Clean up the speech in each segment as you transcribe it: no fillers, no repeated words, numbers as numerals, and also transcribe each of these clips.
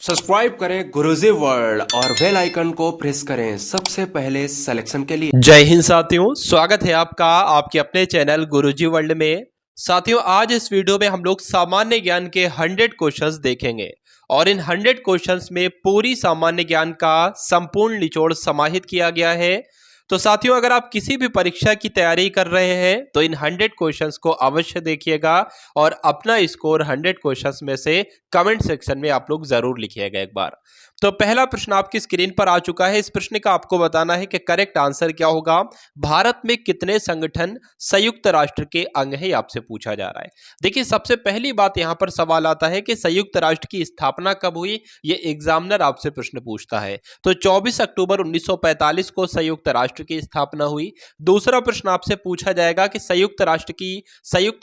Subscribe करें गुरुजी world और bell icon को प्रेस करें सबसे पहले सिलेक्शन के लिए। जय हिंद साथियों, स्वागत है आपका आपके अपने चैनल गुरुजी वर्ल्ड में। साथियों, आज इस वीडियो में हम लोग सामान्य ज्ञान के 100 क्वेश्चंस देखेंगे और इन 100 क्वेश्चंस में पूरी सामान्य ज्ञान का संपूर्ण निचोड़ समाहित किया गया है। तो साथियों, अगर आप किसी भी परीक्षा की तैयारी कर रहे हैं तो इन 100 क्वेश्चंस को अवश्य देखिएगा और अपना स्कोर 100 क्वेश्चंस में से कमेंट सेक्शन में आप लोग जरूर लिखिएगा एक बार। तो पहला प्रश्न आपकी स्क्रीन पर आ चुका है। इस प्रश्न का आपको बताना है कि करेक्ट आंसर क्या होगा। भारत में कितने संगठन संयुक्त राष्ट्र के अंग है, आपसे पूछा जा रहा है। देखिए, सबसे पहली बात यहां पर सवाल आता है कि संयुक्त राष्ट्र की स्थापना कब हुई, ये एग्जामिनर आपसे प्रश्न पूछता है। तो 24 अक्टूबर 1945 को संयुक्त राष्ट्र की स्थापना हुई। दूसरा प्रश्न आपसे पूछा जाएगा कि संयुक्त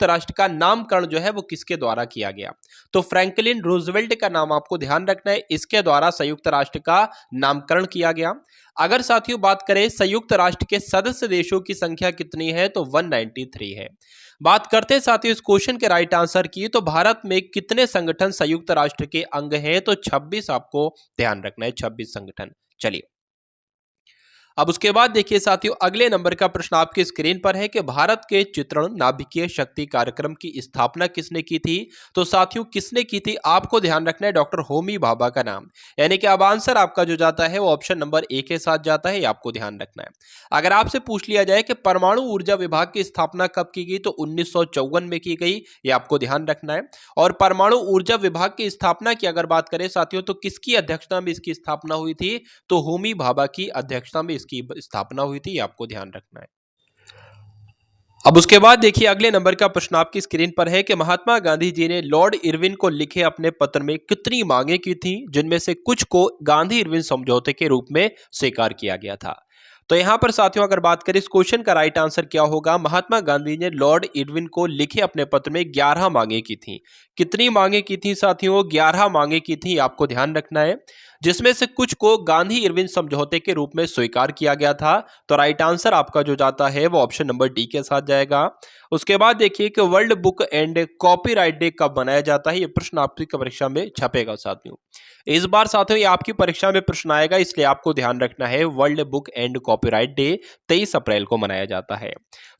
राष्ट्र का नामकरण जो है वो किसके द्वारा किया गया। तो फ्रैंकलिन रूजवेल्ट का नाम आपको ध्यान रखना है, इसके द्वारा संयुक्त राष्ट्र का नामकरण किया गया। अगर साथियों बात करें संयुक्त राष्ट्र के सदस्य देशों की संख्या कितनी है, तो 193 है। बात करते हैं साथियों इस क्वेश्चन के राइट आंसर की, तो भारत में कितने संगठन संयुक्त राष्ट्र के अंग हैं, तो 26 आपको ध्यान रखना है, 26 संगठन। चलिए, अब उसके बाद देखिए साथियों, अगले नंबर का प्रश्न आपके स्क्रीन पर है कि भारत के चित्रण नाभिकीय शक्ति कार्यक्रम की स्थापना किसने की थी। तो साथियों, किसने की थी आपको ध्यान रखना है, डॉक्टर होमी भाभा का नाम। यानी कि अब आंसर आपका जो जाता है वो ऑप्शन नंबर ए के साथ जाता है, ये आपको ध्यान रखना है। अगर आपसे पूछ लिया जाए कि परमाणु ऊर्जा विभाग की स्थापना कब की गई, तो 1954 में की गई, ये आपको ध्यान रखना है। और परमाणु ऊर्जा विभाग की स्थापना की अगर बात करें साथियों, तो किसकी अध्यक्षता में इसकी स्थापना हुई थी, तो होमी भाभा की अध्यक्षता में इसकी स्थापना हुई थी, आपको ध्यान रखना है। अब उसके बाद देखिए, अगले नंबर का प्रश्न आपकी स्क्रीन पर है कि महात्मा गांधी जी ने लॉर्ड इरविन को लिखे अपने पत्र में कितनी मांगे की थी, जिनमें से कुछ को गांधी इरविन समझौते के रूप में स्वीकार किया गया था। तो यहां पर साथियों अगर बात करें इस क्वेश्चन का राइट आंसर क्या होगा। महात्मा गांधी ने लॉर्ड इरविन को लिखे अपने पत्र में 11 मांगे की थी। कितनी मांगे की थी साथियों, 11 मांगे की थी, आपको ध्यान रखना है, जिसमें से कुछ को गांधी इरविन समझौते के रूप में स्वीकार किया गया था। तो राइट आंसर आपका जो जाता है वो ऑप्शन नंबर डी के साथ जाएगा। उसके बाद देखिए कि world book and copyright day कब मनाया जाता है, ये प्रश्न आपकी परीक्षा में छपेगा साथियों। इस बार साथियों ये आपकी परीक्षा में प्रश्न आएगा, इसलिए आपको ध्यान रखना है, world book and copyright day 23 अप्रैल को मनाया जाता है।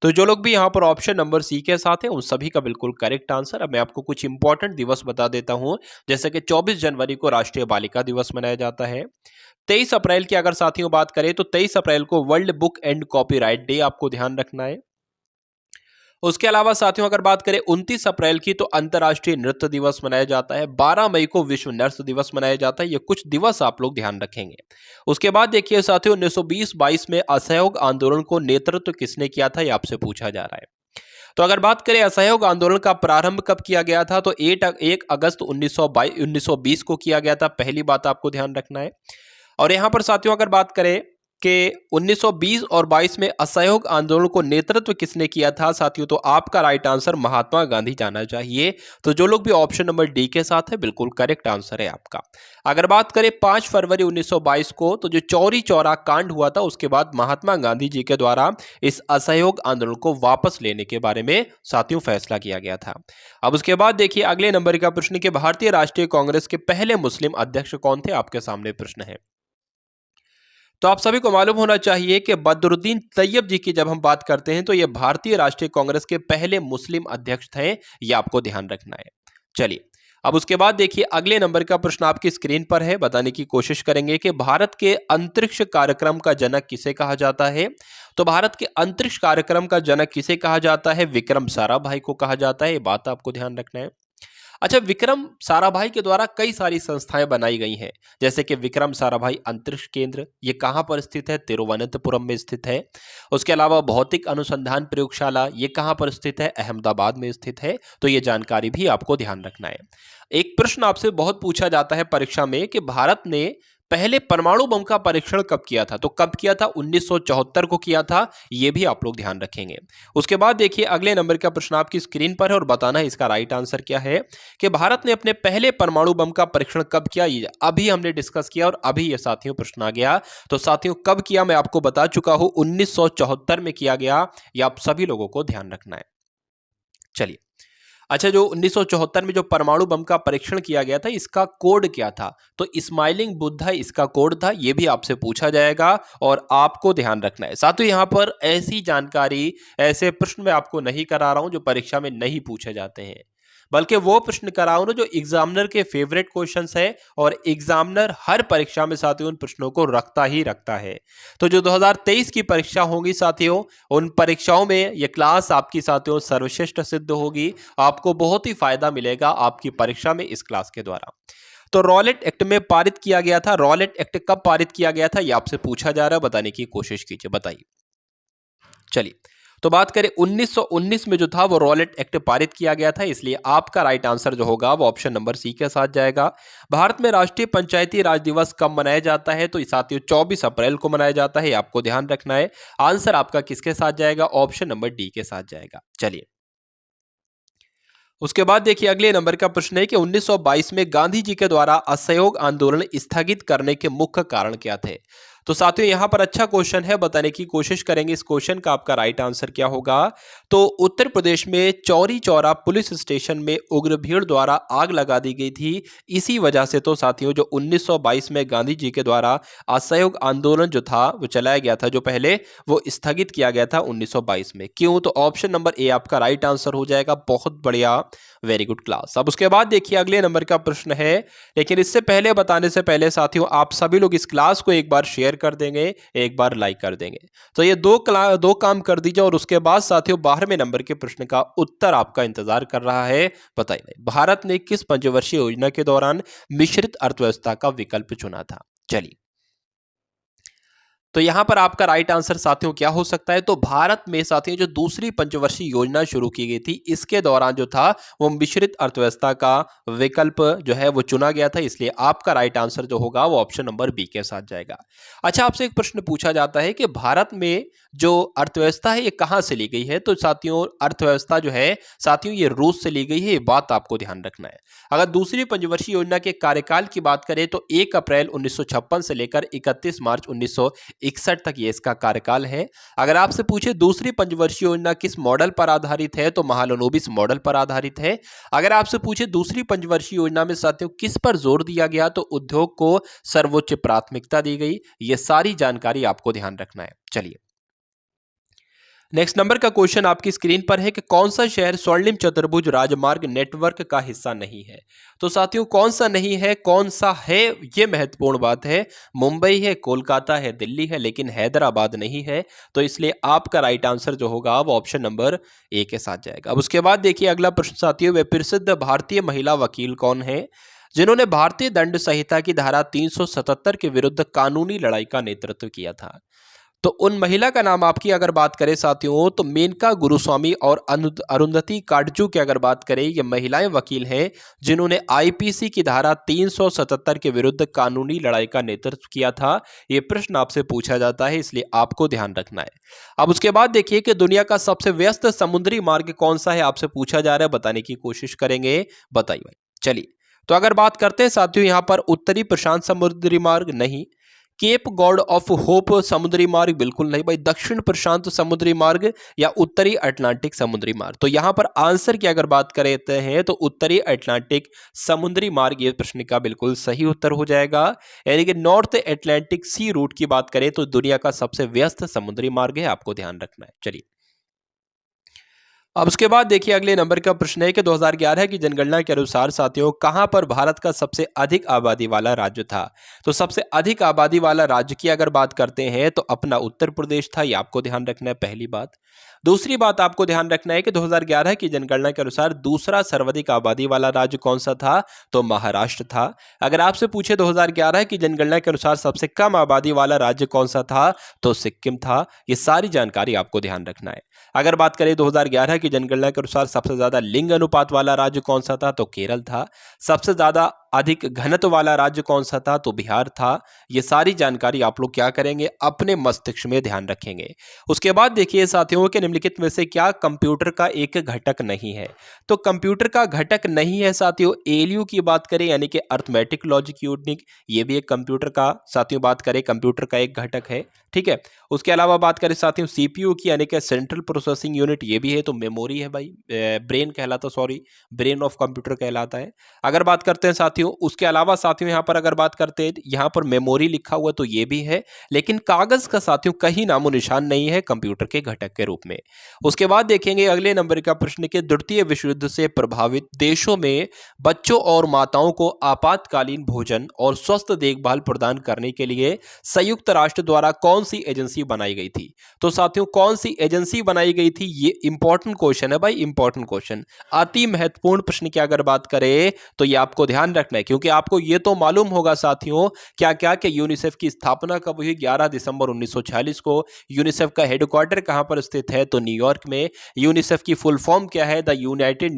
तो जो लोग भी यहाँ पर ऑप्शन नंबर सी के साथ हैं उन सभी का बिल्कुल करेक्ट आंसर। अब मैं आपको कुछ इंपॉर्टेंट दिवस बता देता हूँ, जैसे कि 24 जनवरी को राष्ट्रीय बालिका दिवस मनाया जाता है। 23 अप्रैल की अगर साथियों बात करें तो 23 अप्रैल को world book and copyright day आपको ध्यान रखना है। उसके अलावा साथियों अगर बात करें 29 अप्रैल की, तो अंतर्राष्ट्रीय नृत्य दिवस मनाया जाता है। 12 मई को विश्व नर्स दिवस मनाया जाता है। ये कुछ दिवस आप लोग ध्यान रखेंगे। उसके बाद देखिए साथियों 1920-22 में असहयोग आंदोलन को नेतृत्व किसने किया था, ये आपसे पूछा जा रहा है। तो अगर बात करें असहयोग आंदोलन का प्रारंभ कब किया गया था, तो 1 अगस्त 1920 को किया गया था। पहली बात आपको ध्यान रखना है। और यहां पर साथियों अगर बात करें कि 1920 और 22 में असहयोग आंदोलन को नेतृत्व किसने किया था साथियों, तो आपका राइट आंसर महात्मा गांधी जाना चाहिए। तो जो लोग भी ऑप्शन नंबर डी के साथ है बिल्कुल करेक्ट आंसर है आपका। अगर बात करें 5 फरवरी 1922 को, तो जो चौरी चौरा कांड हुआ था उसके बाद महात्मा गांधी जी के द्वारा इस असहयोग आंदोलन को वापस लेने के बारे में साथियों फैसला किया गया था। अब उसके बाद देखिए अगले नंबर का प्रश्न कि भारतीय राष्ट्रीय कांग्रेस के पहले मुस्लिम अध्यक्ष कौन थे, आपके सामने प्रश्न है। तो आप सभी को मालूम होना चाहिए कि बदरुद्दीन तैयब जी की जब हम बात करते हैं तो ये भारतीय राष्ट्रीय कांग्रेस के पहले मुस्लिम अध्यक्ष थे, ये आपको ध्यान रखना है। चलिए, अब उसके बाद देखिए अगले नंबर का प्रश्न आपकी स्क्रीन पर है, बताने की कोशिश करेंगे कि भारत के अंतरिक्ष कार्यक्रम का जनक किसे कहा जाता है। तो भारत के अंतरिक्ष कार्यक्रम का जनक किसे कहा जाता है, विक्रम साराभाई को कहा जाता है, ये बात आपको ध्यान रखना है। अच्छा, विक्रम साराभाई के द्वारा कई सारी संस्थाएं बनाई गई हैं, जैसे कि विक्रम साराभाई अंतरिक्ष केंद्र, ये कहाँ पर स्थित है, तिरुवनंतपुरम में स्थित है। उसके अलावा भौतिक अनुसंधान प्रयोगशाला, ये कहाँ पर स्थित है, अहमदाबाद में स्थित है। तो ये जानकारी भी आपको ध्यान रखना है। एक प्रश्न आपसे बहुत पूछा जाता है परीक्षा में कि भारत ने पहले परमाणु बम का परीक्षण कब किया था, तो कब किया था, 1974 को किया था, ये भी आप लोग ध्यान रखेंगे। उसके बाद देखिए अगले नंबर का प्रश्न आपकी स्क्रीन पर है और बताना है इसका राइट आंसर क्या है कि भारत ने अपने पहले परमाणु बम का परीक्षण कब किया, ये अभी हमने डिस्कस किया और अभी ये साथियों प्रश्न आ गया। तो साथियों कब किया मैं आपको बता चुका हूं, 1974 में किया गया, ये आप सभी लोगों को ध्यान रखना है। चलिए, अच्छा, जो 1974 में जो परमाणु बम का परीक्षण किया गया था, इसका कोड क्या था? तो स्माइलिंग बुद्धा इसका कोड था। ये भी आपसे पूछा जाएगा और आपको ध्यान रखना है। साथ ही यहाँ पर ऐसी जानकारी, ऐसे प्रश्न मैं आपको नहीं करा रहा हूं जो परीक्षा में नहीं पूछे जाते हैं, बल्कि वो प्रश्न करा रहा हूं जो एग्जामिनर के फेवरेट क्वेश्चंस है और एग्जामिनर हर परीक्षा में साथियों उन प्रश्नों को रखता ही रखता है। तो जो 2023 की परीक्षा होगी साथियों, उन परीक्षाओं में ये क्लास आपकी साथियों सर्वश्रेष्ठ सिद्ध होगी। आपको बहुत ही फायदा मिलेगा आपकी परीक्षा में इस क्लास के द्वारा। तो रॉलेट एक्ट में पारित किया गया था। रॉलेट एक्ट कब पारित किया गया था, ये आपसे पूछा जा रहा है, बताने की कोशिश कीजिए, बताइए। चलिए, तो बात करें 1919 में जो था वो रॉलेट एक्ट पारित किया गया था, इसलिए आपका राइट आंसर जो होगा वो ऑप्शन नंबर सी के साथ जाएगा। भारत में राष्ट्रीय पंचायती राज दिवस कब मनाया जाता है, तो साथियों 24 अप्रैल को मनाया जाता है, आपको ध्यान रखना है। आंसर आपका किसके साथ जाएगा, ऑप्शन नंबर डी के साथ जाएगा। चलिए, उसके बाद देखिए अगले नंबर का प्रश्न है कि 1922 में गांधी जी के द्वारा असहयोग आंदोलन स्थगित करने के मुख्य कारण क्या थे। तो साथियों यहां पर अच्छा क्वेश्चन है, बताने की कोशिश करेंगे इस क्वेश्चन का आपका राइट आंसर क्या होगा। तो उत्तर प्रदेश में चौरी चौरा पुलिस स्टेशन में उग्र भीड़ द्वारा आग लगा दी गई थी। इसी वजह से तो साथियों जो 1922 में गांधी जी के द्वारा असहयोग आंदोलन जो था वो चलाया गया था, जो पहले वो स्थगित किया गया था 1922 में। क्यों, तो ऑप्शन नंबर ए आपका राइट आंसर हो जाएगा। बहुत बढ़िया, वेरी गुड क्लास। अब उसके बाद देखिए अगले नंबर का प्रश्न है, लेकिन इससे पहले बताने से पहले साथियों आप सभी लोग इस क्लास को एक बार शेयर कर देंगे, एक बार लाइक कर देंगे। तो ये दो काम कर दीजिए और उसके बाद साथियों 12वें नंबर के प्रश्न का उत्तर आपका इंतजार कर रहा है। बताइए, भारत ने किस पंचवर्षीय योजना के दौरान मिश्रित अर्थव्यवस्था का विकल्प चुना था। चलिए, तो यहां पर आपका राइट आंसर साथियों क्या हो सकता है, तो भारत में साथियों जो दूसरी पंचवर्षीय योजना शुरू की गई थी, इसके दौरान जो था वो मिश्रित अर्थव्यवस्था का विकल्प जो है वो चुना गया था, इसलिए आपका राइट आंसर जो होगा वो ऑप्शन नंबर बी के साथ जाएगा। अच्छा, आपसे एक प्रश्न पूछा जाता है कि भारत में जो अर्थव्यवस्था है ये कहां से ली गई है, तो साथियों अर्थव्यवस्था जो है साथियों ये रूस से ली गई है, ये बात आपको ध्यान रखना है। अगर दूसरी पंचवर्षीय योजना के कार्यकाल की बात करें तो 1 अप्रैल 1956 से लेकर 31 मार्च 1961 तक ये इसका कार्यकाल है। अगर आपसे पूछे दूसरी पंचवर्षीय योजना किस मॉडल पर आधारित है, तो महालनोबिस मॉडल पर आधारित है। अगर आपसे पूछे दूसरी पंचवर्षीय योजना में साथियों किस पर जोर दिया गया, तो उद्योग को सर्वोच्च प्राथमिकता दी गई। ये सारी जानकारी आपको ध्यान रखना है। चलिए, नेक्स्ट नंबर का क्वेश्चन आपकी स्क्रीन पर है कि कौन सा शहर स्वर्णिम चतुर्भुज राजमार्ग नेटवर्क का हिस्सा नहीं है। तो साथियों कौन सा नहीं है, कौन सा है, ये महत्वपूर्ण बात है। मुंबई है, कोलकाता है, दिल्ली है, लेकिन हैदराबाद नहीं है। तो इसलिए आपका राइट आंसर जो होगा वो ऑप्शन नंबर ए के साथ जाएगा। अब उसके बाद देखिए अगला प्रश्न साथियों, वे प्रसिद्ध भारतीय महिला वकील कौन है जिन्होंने भारतीय दंड संहिता की धारा 377 के विरुद्ध कानूनी लड़ाई का नेतृत्व किया था। तो उन महिला का नाम आपकी अगर बात करें साथियों, तो मेनका गुरुस्वामी और अरुंधति काटजू की अगर बात करें, ये महिलाएं वकील हैं जिन्होंने आईपीसी की धारा 377 के विरुद्ध कानूनी लड़ाई का नेतृत्व किया था। ये प्रश्न आपसे पूछा जाता है, इसलिए आपको ध्यान रखना है। अब उसके बाद देखिए कि दुनिया का सबसे व्यस्त समुद्री मार्ग कौन सा है, आपसे पूछा जा रहा है, बताने की कोशिश करेंगे, बताइए भाई। चलिए, तो अगर बात करते हैं साथियों यहाँ पर उत्तरी प्रशांत समुद्री मार्ग नहीं, केप गॉड ऑफ होप समुद्री मार्ग बिल्कुल नहीं भाई, दक्षिण प्रशांत समुद्री मार्ग या उत्तरी अटलांटिक समुद्री मार्ग। तो यहां पर आंसर की अगर बात करते हैं तो उत्तरी अटलांटिक समुद्री मार्ग ये प्रश्न का बिल्कुल सही उत्तर हो जाएगा। यानी कि नॉर्थ अटलांटिक सी रूट की बात करें तो दुनिया का सबसे व्यस्त समुद्री मार्ग है, आपको ध्यान रखना है। चलिए, अब उसके बाद देखिए अगले नंबर का प्रश्न है कि 2011 की जनगणना के अनुसार साथियों कहां पर भारत का सबसे अधिक आबादी वाला राज्य था। तो सबसे अधिक आबादी वाला राज्य की अगर बात करते हैं तो अपना उत्तर प्रदेश था, ये आपको ध्यान रखना है, पहली बात। दूसरी बात आपको ध्यान रखना है कि 2011 की जनगणना के अनुसार दूसरा सर्वाधिक आबादी वाला राज्य कौन सा था, तो महाराष्ट्र था। अगर आपसे पूछे 2011 की जनगणना के अनुसार सबसे कम आबादी वाला राज्य कौन सा था, तो सिक्किम था। ये सारी जानकारी आपको ध्यान रखना है। अगर बात करें 2011 की जनगणना के अनुसार सबसे ज्यादा लिंग अनुपात वाला राज्य कौन सा था, तो केरल था। सबसे ज्यादा अधिक घनत्व वाला राज्य कौन सा था, तो बिहार था। ये सारी जानकारी आप लोग क्या करेंगे, अपने मस्तिष्क में ध्यान रखेंगे। उसके बाद देखिए साथियों कि निम्नलिखित में से क्या कंप्यूटर का एक घटक नहीं है। तो कंप्यूटर का घटक नहीं है साथियों, एएलयू की बात करें यानी कि अर्थमेटिक लॉजिक यूनिट, ये भी एक कंप्यूटर का साथियों बात करें कंप्यूटर का एक घटक है, ठीक है। उसके अलावा बात करें साथियों सीपीयू की यानी कि सेंट्रल प्रोसेसिंग यूनिट, ये भी है, तो मेमोरी है भाई, ब्रेन कहलाता, सॉरी ब्रेन ऑफ कंप्यूटर कहलाता है। अगर बात करते हैं साथियों, उसके अलावा साथियों यहाँ पर अगर बात करते हैं, यहाँ पर मेमोरी लिखा हुआ तो ये भी है, लेकिन कागज का साथियों कहीं नामो निशान नहीं है कंप्यूटर के घटक के रूप में। उसके बाद देखेंगे अगले नंबर का प्रश्न के द्वितीय विश्व युद्ध से प्रभावित देशों में बच्चों और माताओं को आपातकालीन भोजन और स्वस्थ देखभाल प्रदान करने के लिए संयुक्त राष्ट्र द्वारा कौन सी एजेंसी बनाई गई थी। तो साथियों कौन सी एजेंसी बनाई गई थी, ये इंपॉर्टेंट क्वेश्चन है भाई, इंपॉर्टेंट क्वेश्चन, अति महत्वपूर्ण प्रश्न की अगर बात करें तो ये आपको ध्यान रखना है, क्योंकि आपको ये तो मालूम होगा साथियों क्या क्या कि यूनिसेफ की स्थापना कब हुई, 11 दिसंबर 1946 को। यूनिसेफ का हेडक्वार्टर कहां पर स्थित है, तो न्यूयॉर्क में। यूनिसेफ की फुल फॉर्म क्या है, the United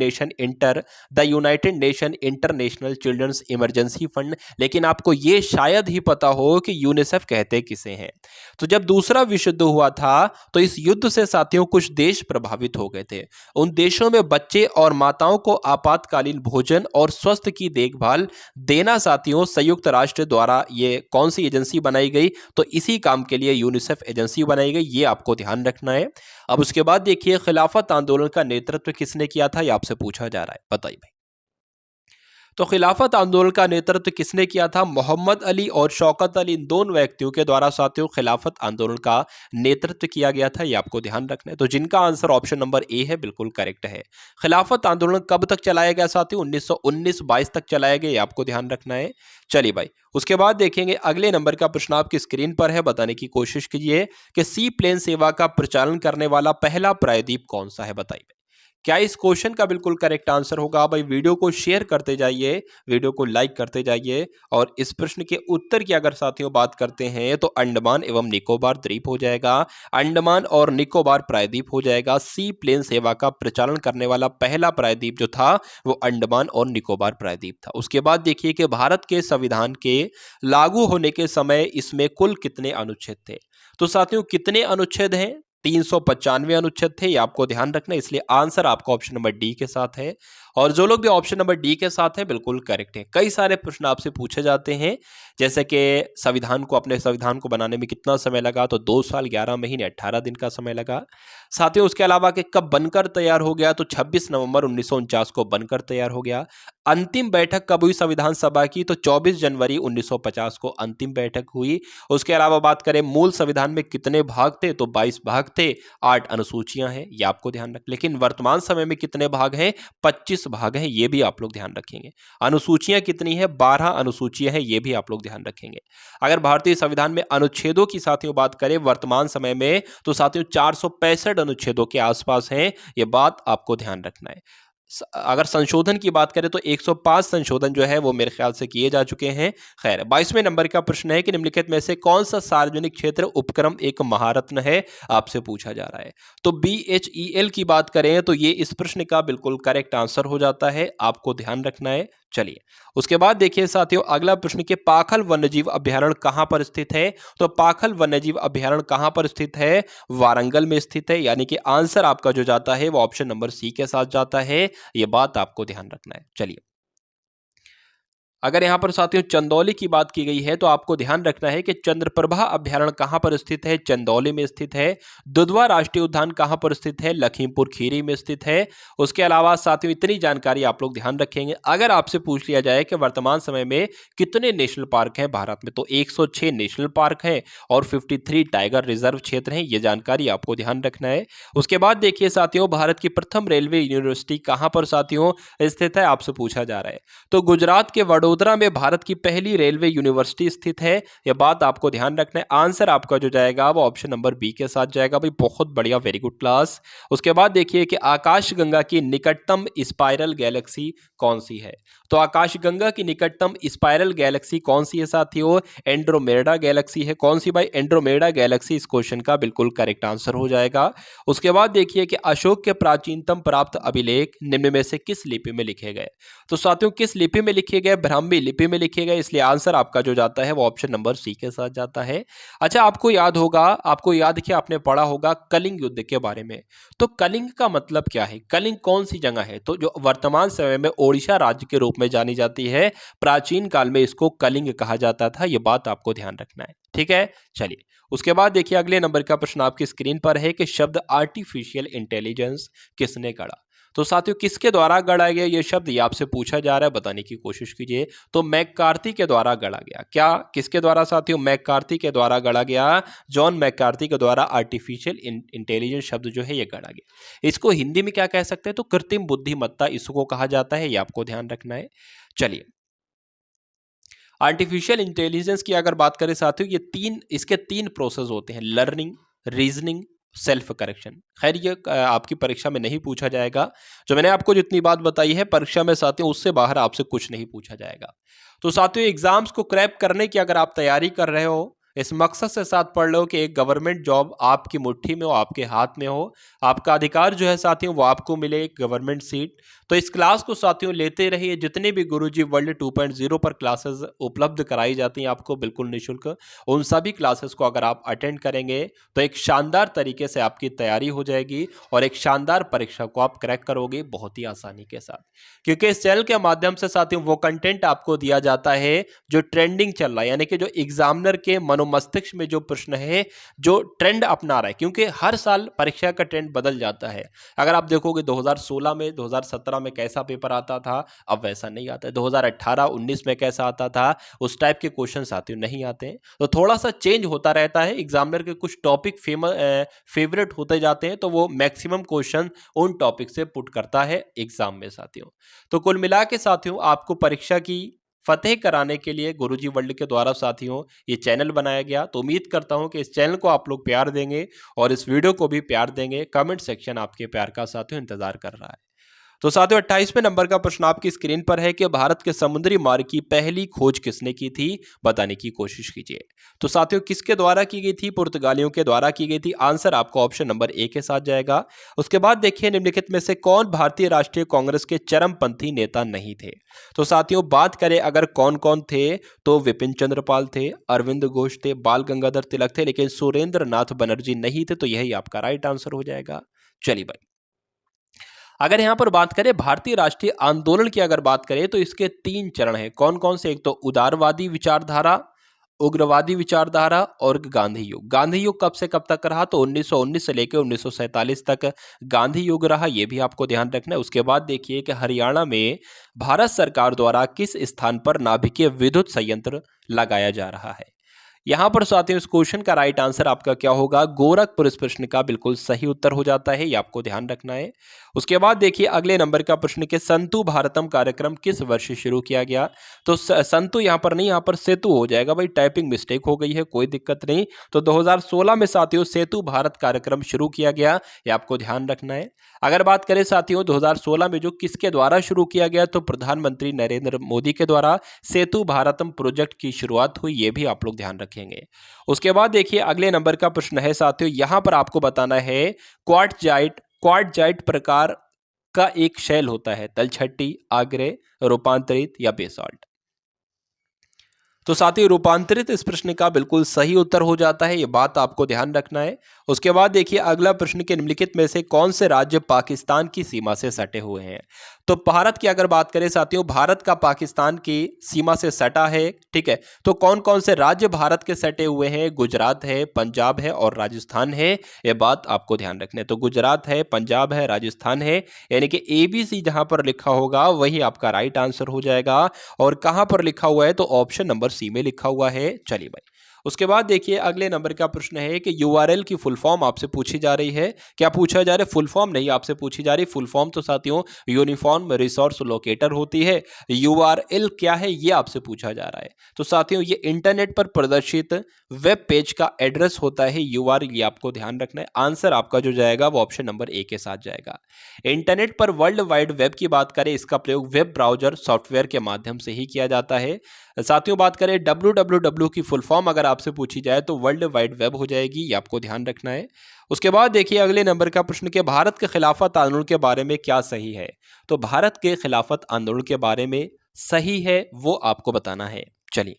Nation International children's emergency fund. लेकिन आपको ये शायद ही पता हो कि यूनिसेफ कहते किसे हैं। तो जब दूसरा विश्व युद्ध हुआ था तो इस युद्ध से साथियों कुछ देश प्रभावित हो गए थे। उन देशों में बच्चे और माताओं को आपातकालीन भोजन और स्वास्थ्य की देखभाल देना साथियों संयुक्त राष्ट्र द्वारा ये कौन सी एजेंसी बनाई गई, तो इसी काम के लिए यूनिसेफ एजेंसी बनाई गई, ये आपको ध्यान रखना है। अब उसके बाद देखिए खिलाफत आंदोलन का नेतृत्व किसने किया था, ये आपसे पूछा जा रहा है, बताइए भाई। तो खिलाफत आंदोलन का नेतृत्व किसने किया था, मोहम्मद अली और शौकत अली, इन दोनों व्यक्तियों के द्वारा साथियों खिलाफत आंदोलन का नेतृत्व किया गया था, ये आपको ध्यान रखना है। तो जिनका आंसर ऑप्शन नंबर ए है बिल्कुल करेक्ट है। खिलाफत आंदोलन कब तक चलाया गया साथियों, 1919-22 तक चलाया गया, ये आपको ध्यान रखना है। चलिए भाई उसके बाद देखेंगे अगले नंबर का प्रश्न आपकी स्क्रीन पर है, बताने की कोशिश कीजिए कि सी प्लेन सेवा का प्रचालन करने वाला पहला प्रायद्वीप कौन सा है, बताइए। क्या इस क्वेश्चन का बिल्कुल करेक्ट आंसर होगा भाई, वीडियो को शेयर करते जाइए, वीडियो को लाइक करते जाइए। और इस प्रश्न के उत्तर की अगर साथियों बात करते हैं तो अंडमान एवं निकोबार द्वीप हो जाएगा, अंडमान और निकोबार प्रायद्वीप हो जाएगा। सी प्लेन सेवा का प्रचालन करने वाला पहला प्रायद्वीप जो था वो अंडमान और निकोबार प्रायद्वीप था। उसके बाद देखिए कि भारत के संविधान के लागू होने के समय इसमें कुल कितने अनुच्छेद थे। तो साथियों कितने अनुच्छेद हैं, 395 अनुच्छेद थे, ये आपको ध्यान रखना है। इसलिए आंसर आपका ऑप्शन नंबर डी के साथ है। और जो लोग भी ऑप्शन नंबर डी के साथ है बिल्कुल करेक्ट है। कई सारे प्रश्न आपसे पूछे जाते हैं, जैसे कि अपने संविधान को बनाने में कितना समय लगा, तो 2 साल 11 महीने 18 दिन का समय लगा। साथियों उसके अलावा कि कब बनकर तैयार हो गया, तो 26 नवंबर 1949 को बनकर तैयार हो गया। अंतिम बैठक कब हुई संविधान सभा की, तो 24 जनवरी 1950 को अंतिम बैठक हुई। उसके अलावा बात करें मूल संविधान में कितने भाग थे, तो 22 भाग थे, 8 अनुसूचियां हैं, ये आपको ध्यान रख। लेकिन वर्तमान समय में कितने भाग हैं, 25 भाग हैं, ये भी आप लोग ध्यान रखेंगे। अनुसूचियां कितनी है, 12 अनुसूचियां हैं, ये भी आप लोग ध्यान रखेंगे। अगर भारतीय संविधान में अनुच्छेदों की साथियों बात करें वर्तमान समय में, तो साथियों 465 अनुच्छेदों के आसपास हैं, ये बात आपको ध्यान रखना है। अगर संशोधन की बात करें तो 105 संशोधन जो है वो मेरे ख्याल से किए जा चुके हैं। खैर 22वें नंबर का प्रश्न है कि निम्नलिखित में से कौन सा सार्वजनिक क्षेत्र उपक्रम एक महारत्न है, आपसे पूछा जा रहा है। तो BHEL की बात करें तो ये इस प्रश्न का बिल्कुल करेक्ट आंसर हो जाता है, आपको ध्यान रखना है। चलिए उसके बाद देखिए साथियों अगला प्रश्न के पाखल वन्यजीव अभ्यारण्य कहां पर स्थित है। तो पाखल वन्यजीव अभ्यारण्य कहां पर स्थित है, वारंगल में स्थित है, यानी कि आंसर आपका जो जाता है वो ऑप्शन नंबर सी के साथ जाता है, ये बात आपको ध्यान रखना है। चलिए अगर यहां पर साथियों चंदौली की बात की गई है तो आपको ध्यान रखना है कि चंद्रप्रभा अभ्यारण्य कहां पर स्थित है, चंदौली में स्थित है। दुधवा राष्ट्रीय उद्यान कहां पर स्थित है, लखीमपुर खीरी में स्थित है। उसके अलावा साथियों इतनी जानकारी आप लोग ध्यान रखेंगे, अगर आपसे पूछ लिया जाए कि वर्तमान समय में कितने नेशनल पार्क हैं भारत में, तो 106 नेशनल पार्क हैं और 53 टाइगर रिजर्व क्षेत्र हैं, ये जानकारी आपको ध्यान रखना है। उसके बाद देखिए साथियों भारत की प्रथम रेलवे यूनिवर्सिटी कहां पर साथियों स्थित है, आपसे पूछा जा रहा है। तो गुजरात के वडोदरा में भारत की पहली रेलवे यूनिवर्सिटी स्थित है, यह बात आपको ध्यान रखना है। आंसर आपका जो जाएगा वो ऑप्शन नंबर बी के साथ जाएगा भाई, बहुत बढ़िया, वेरी गुड क्लास। उसके बाद देखिए कि आकाशगंगा की निकटतम स्पाइरल गैलेक्सी कौन सी है। तो आकाशगंगा की निकटतम स्पाइरल गैलेक्सी कौन सी है साथियों? एंड्रोमेडा गैलेक्सी है। कौन सी भाई? एंड्रोमेडा गैलेक्सी इस क्वेश्चन का बिल्कुल करेक्ट आंसर हो जाएगा। उसके बाद देखिए कि अशोक के प्राचीनतम प्राप्त अभिलेख निम्न में से किस लिपि में लिखे गए? तो साथियों किस लिपि में लिखे गए? ब्राह्मी लिपि में लिखे गए, इसलिए आंसर आपका जो जाता है वो ऑप्शन नंबर सी के साथ जाता है। अच्छा, आपको याद होगा, आपको याद किया, आपने पढ़ा होगा कलिंग युद्ध के बारे में। तो कलिंग का मतलब क्या है? कलिंग कौन सी जगह है? तो जो वर्तमान समय में ओडिशा राज्य के रूप में जानी जाती है, प्राचीन काल में इसको कलिंग कहा जाता था। यह बात आपको ध्यान रखना है, ठीक है। चलिए, उसके बाद देखिए अगले नंबर का प्रश्न आपकी स्क्रीन पर है कि शब्द आर्टिफिशियल इंटेलिजेंस किसने गढ़ा? तो साथियों किसके द्वारा गढ़ा गया ये शब्द, ये आपसे पूछा जा रहा है, बताने की कोशिश कीजिए। तो मैककार्थी के द्वारा गढ़ा गया। क्या? किसके द्वारा साथियों? मैककार्थी के द्वारा गढ़ा गया। जॉन मैककार्थी के द्वारा आर्टिफिशियल इंटेलिजेंस शब्द जो है ये गढ़ा गया। इसको हिंदी में क्या कह सकते हैं? तो कृत्रिम बुद्धिमत्ता इसको कहा जाता है, ये आपको ध्यान रखना है। चलिए, आर्टिफिशियल इंटेलिजेंस की अगर बात करें साथियों, इसके तीन प्रोसेस होते हैं: लर्निंग, रीजनिंग, सेल्फ करेक्शन। खैर ये आपकी परीक्षा में नहीं पूछा जाएगा। जो मैंने आपको जितनी बात बताई है परीक्षा में साथियों, उससे बाहर आपसे कुछ नहीं पूछा जाएगा। तो साथियों एग्जाम्स को क्रैक करने की अगर आप तैयारी कर रहे हो, इस मकसद से साथ पढ़ लो कि एक गवर्नमेंट जॉब आपकी मुट्ठी में हो, आपके हाथ में हो, आपका अधिकार जो है साथियों वो आपको मिले, एक गवर्नमेंट सीट। तो इस क्लास को साथियों लेते रहिए। जितने भी गुरुजी वर्ल्ड 2.0 पर क्लासेस उपलब्ध कराई जाती हैं आपको बिल्कुल निःशुल्क, उन सभी क्लासेस को अगर आप अटेंड करेंगे तो एक शानदार तरीके से आपकी तैयारी हो जाएगी और एक शानदार परीक्षा को आप क्रैक करोगे बहुत ही आसानी के साथ। क्योंकि इस चैनल के माध्यम से साथियों वो कंटेंट आपको दिया जाता है जो ट्रेंडिंग चल रहा है, यानी कि जो एग्जामिनर के मनोमस्तिष्क में जो प्रश्न है, जो ट्रेंड अपना रहा है। क्योंकि हर साल परीक्षा का ट्रेंड बदल जाता है। अगर आप देखोगे 2016 में, 2017 में कैसा पेपर आता था, अब वैसा नहीं आता है। 2018-19 में कैसा आता था, उस टाइप के क्वेश्चन साथियों नहीं आते हैं। तो थोड़ा सा चेंज होता रहता है। एग्जामिनर के कुछ टॉपिक फेवरेट होते जाते हैं, तो वो मैक्सिमम क्वेश्चन उन टॉपिक से पुट करता है एग्जाम में साथियों। तो कुल मिला के साथियों आपको परीक्षा की फतेह कराने के लिए गुरुजी वर्ल्ड के द्वारा साथियों ये चैनल बनाया गया। तो उम्मीद करता हूं कि इस चैनल को आप लोग प्यार देंगे और इस वीडियो को भी प्यार देंगे। कमेंट सेक्शन आपके प्यार का साथियों इंतजार कर रहा है। तो साथियों 28वें नंबर का प्रश्न आपकी स्क्रीन पर है कि भारत के समुद्री मार्ग की पहली खोज किसने की थी, बताने की कोशिश कीजिए। तो साथियों किसके द्वारा की गई थी? पुर्तगालियों के द्वारा की गई थी। आंसर आपको ऑप्शन नंबर ए के साथ जाएगा। उसके बाद देखिए निम्नलिखित में से कौन भारतीय राष्ट्रीय कांग्रेस के चरमपंथी नेता नहीं थे? तो साथियों बात करें अगर कौन कौन थे, तो विपिन चंद्रपाल थे, अरविंद घोष थे, बाल गंगाधर तिलक थे, लेकिन सुरेंद्र नाथ बनर्जी नहीं थे। तो यही आपका राइट आंसर हो जाएगा। चलिए भाई, अगर यहां पर बात करें भारतीय राष्ट्रीय आंदोलन की अगर बात करें तो इसके तीन चरण हैं। कौन कौन से? एक तो उदारवादी विचारधारा, उग्रवादी विचारधारा और गांधी युग। गांधी युग कब से कब तक रहा? तो 1919 से लेकर 1947 तक गांधी युग रहा। यह भी आपको ध्यान रखना है। उसके बाद देखिए कि हरियाणा में भारत सरकार द्वारा किस स्थान पर नाभिकीय विद्युत संयंत्र लगाया जा रहा है? यहां पर साथियों इस क्वेश्चन का राइट आंसर आपका क्या होगा? गोरखपुर इस प्रश्न का बिल्कुल सही उत्तर हो जाता है, ये आपको ध्यान रखना है। उसके बाद देखिए अगले नंबर का प्रश्न कि संतु भारतम कार्यक्रम किस वर्ष शुरू किया गया? तो संतु यहां पर नहीं, यहां पर सेतु हो जाएगा भाई, टाइपिंग मिस्टेक हो गई है, कोई दिक्कत नहीं। तो 2016 में साथियों सेतु भारत कार्यक्रम शुरू किया गया, ये आपको ध्यान रखना है। अगर बात करें साथियों 2016 में जो किसके द्वारा शुरू किया गया, तो प्रधानमंत्री नरेंद्र मोदी के द्वारा सेतु भारतम प्रोजेक्ट की शुरुआत हुई, ये भी आप लोग ध्यान रखेंगे। उसके बाद देखिए अगले नंबर का प्रश्न है साथियों, यहां पर आपको बताना है क्वार्टजाइट प्रकार का एक शैल होता है, तलछट्टी, आग्रे, रूपांतरित या बेसाल्ट। तो साथियों रूपांतरित इस प्रश्न का बिल्कुल सही उत्तर हो जाता है, यह बात आपको ध्यान रखना है। उसके बाद देखिए अगला प्रश्न के निम्नलिखित में से कौन से राज्य पाकिस्तान की सीमा से सटे हुए हैं? तो भारत की अगर बात करें साथियों, भारत का पाकिस्तान की सीमा से सटा है, ठीक है। तो कौन कौन से राज्य भारत के सटे हुए हैं? गुजरात है, पंजाब है और राजस्थान है, यह बात आपको ध्यान रखना है। तो गुजरात है, पंजाब है, राजस्थान है, यानी कि ABC जहां पर लिखा होगा वही आपका राइट आंसर हो जाएगा। और कहां पर लिखा हुआ है? तो ऑप्शन नंबर सी में लिखा हुआ है। चलिए भाई, उसके बाद देखिए अगले नंबर का प्रश्न है कि यूआरएल की फुल फॉर्म आपसे पूछी जा रही है। क्या पूछा जा रहा है? फुल फॉर्म नहीं आपसे पूछी जा रही। फुल फॉर्म तो साथियों यूनिफॉर्म रिसोर्स लोकेटर होती है। यूआरएल क्या है ये आपसे पूछा जा रहा है। तो साथियों ये इंटरनेट पर प्रदर्शित वेब पेज का एड्रेस होता है यूआरएल, ये आपको ध्यान रखना है। आंसर आपका जो जाएगा वो ऑप्शन नंबर ए के साथ जाएगा। इंटरनेट पर वर्ल्ड वाइड वेब की बात करें, इसका प्रयोग वेब ब्राउजर सॉफ्टवेयर के माध्यम से ही किया जाता है। साथियों बात करें www की फुल फॉर्म अगर आपसे पूछी जाए तो वर्ल्ड वाइड वेब हो जाएगी, ये आपको ध्यान रखना है। उसके बाद देखिए अगले नंबर का प्रश्न कि भारत के खिलाफत आंदोलन के बारे में क्या सही है? तो भारत के खिलाफत आंदोलन के बारे में सही है वो आपको बताना है। चलिए,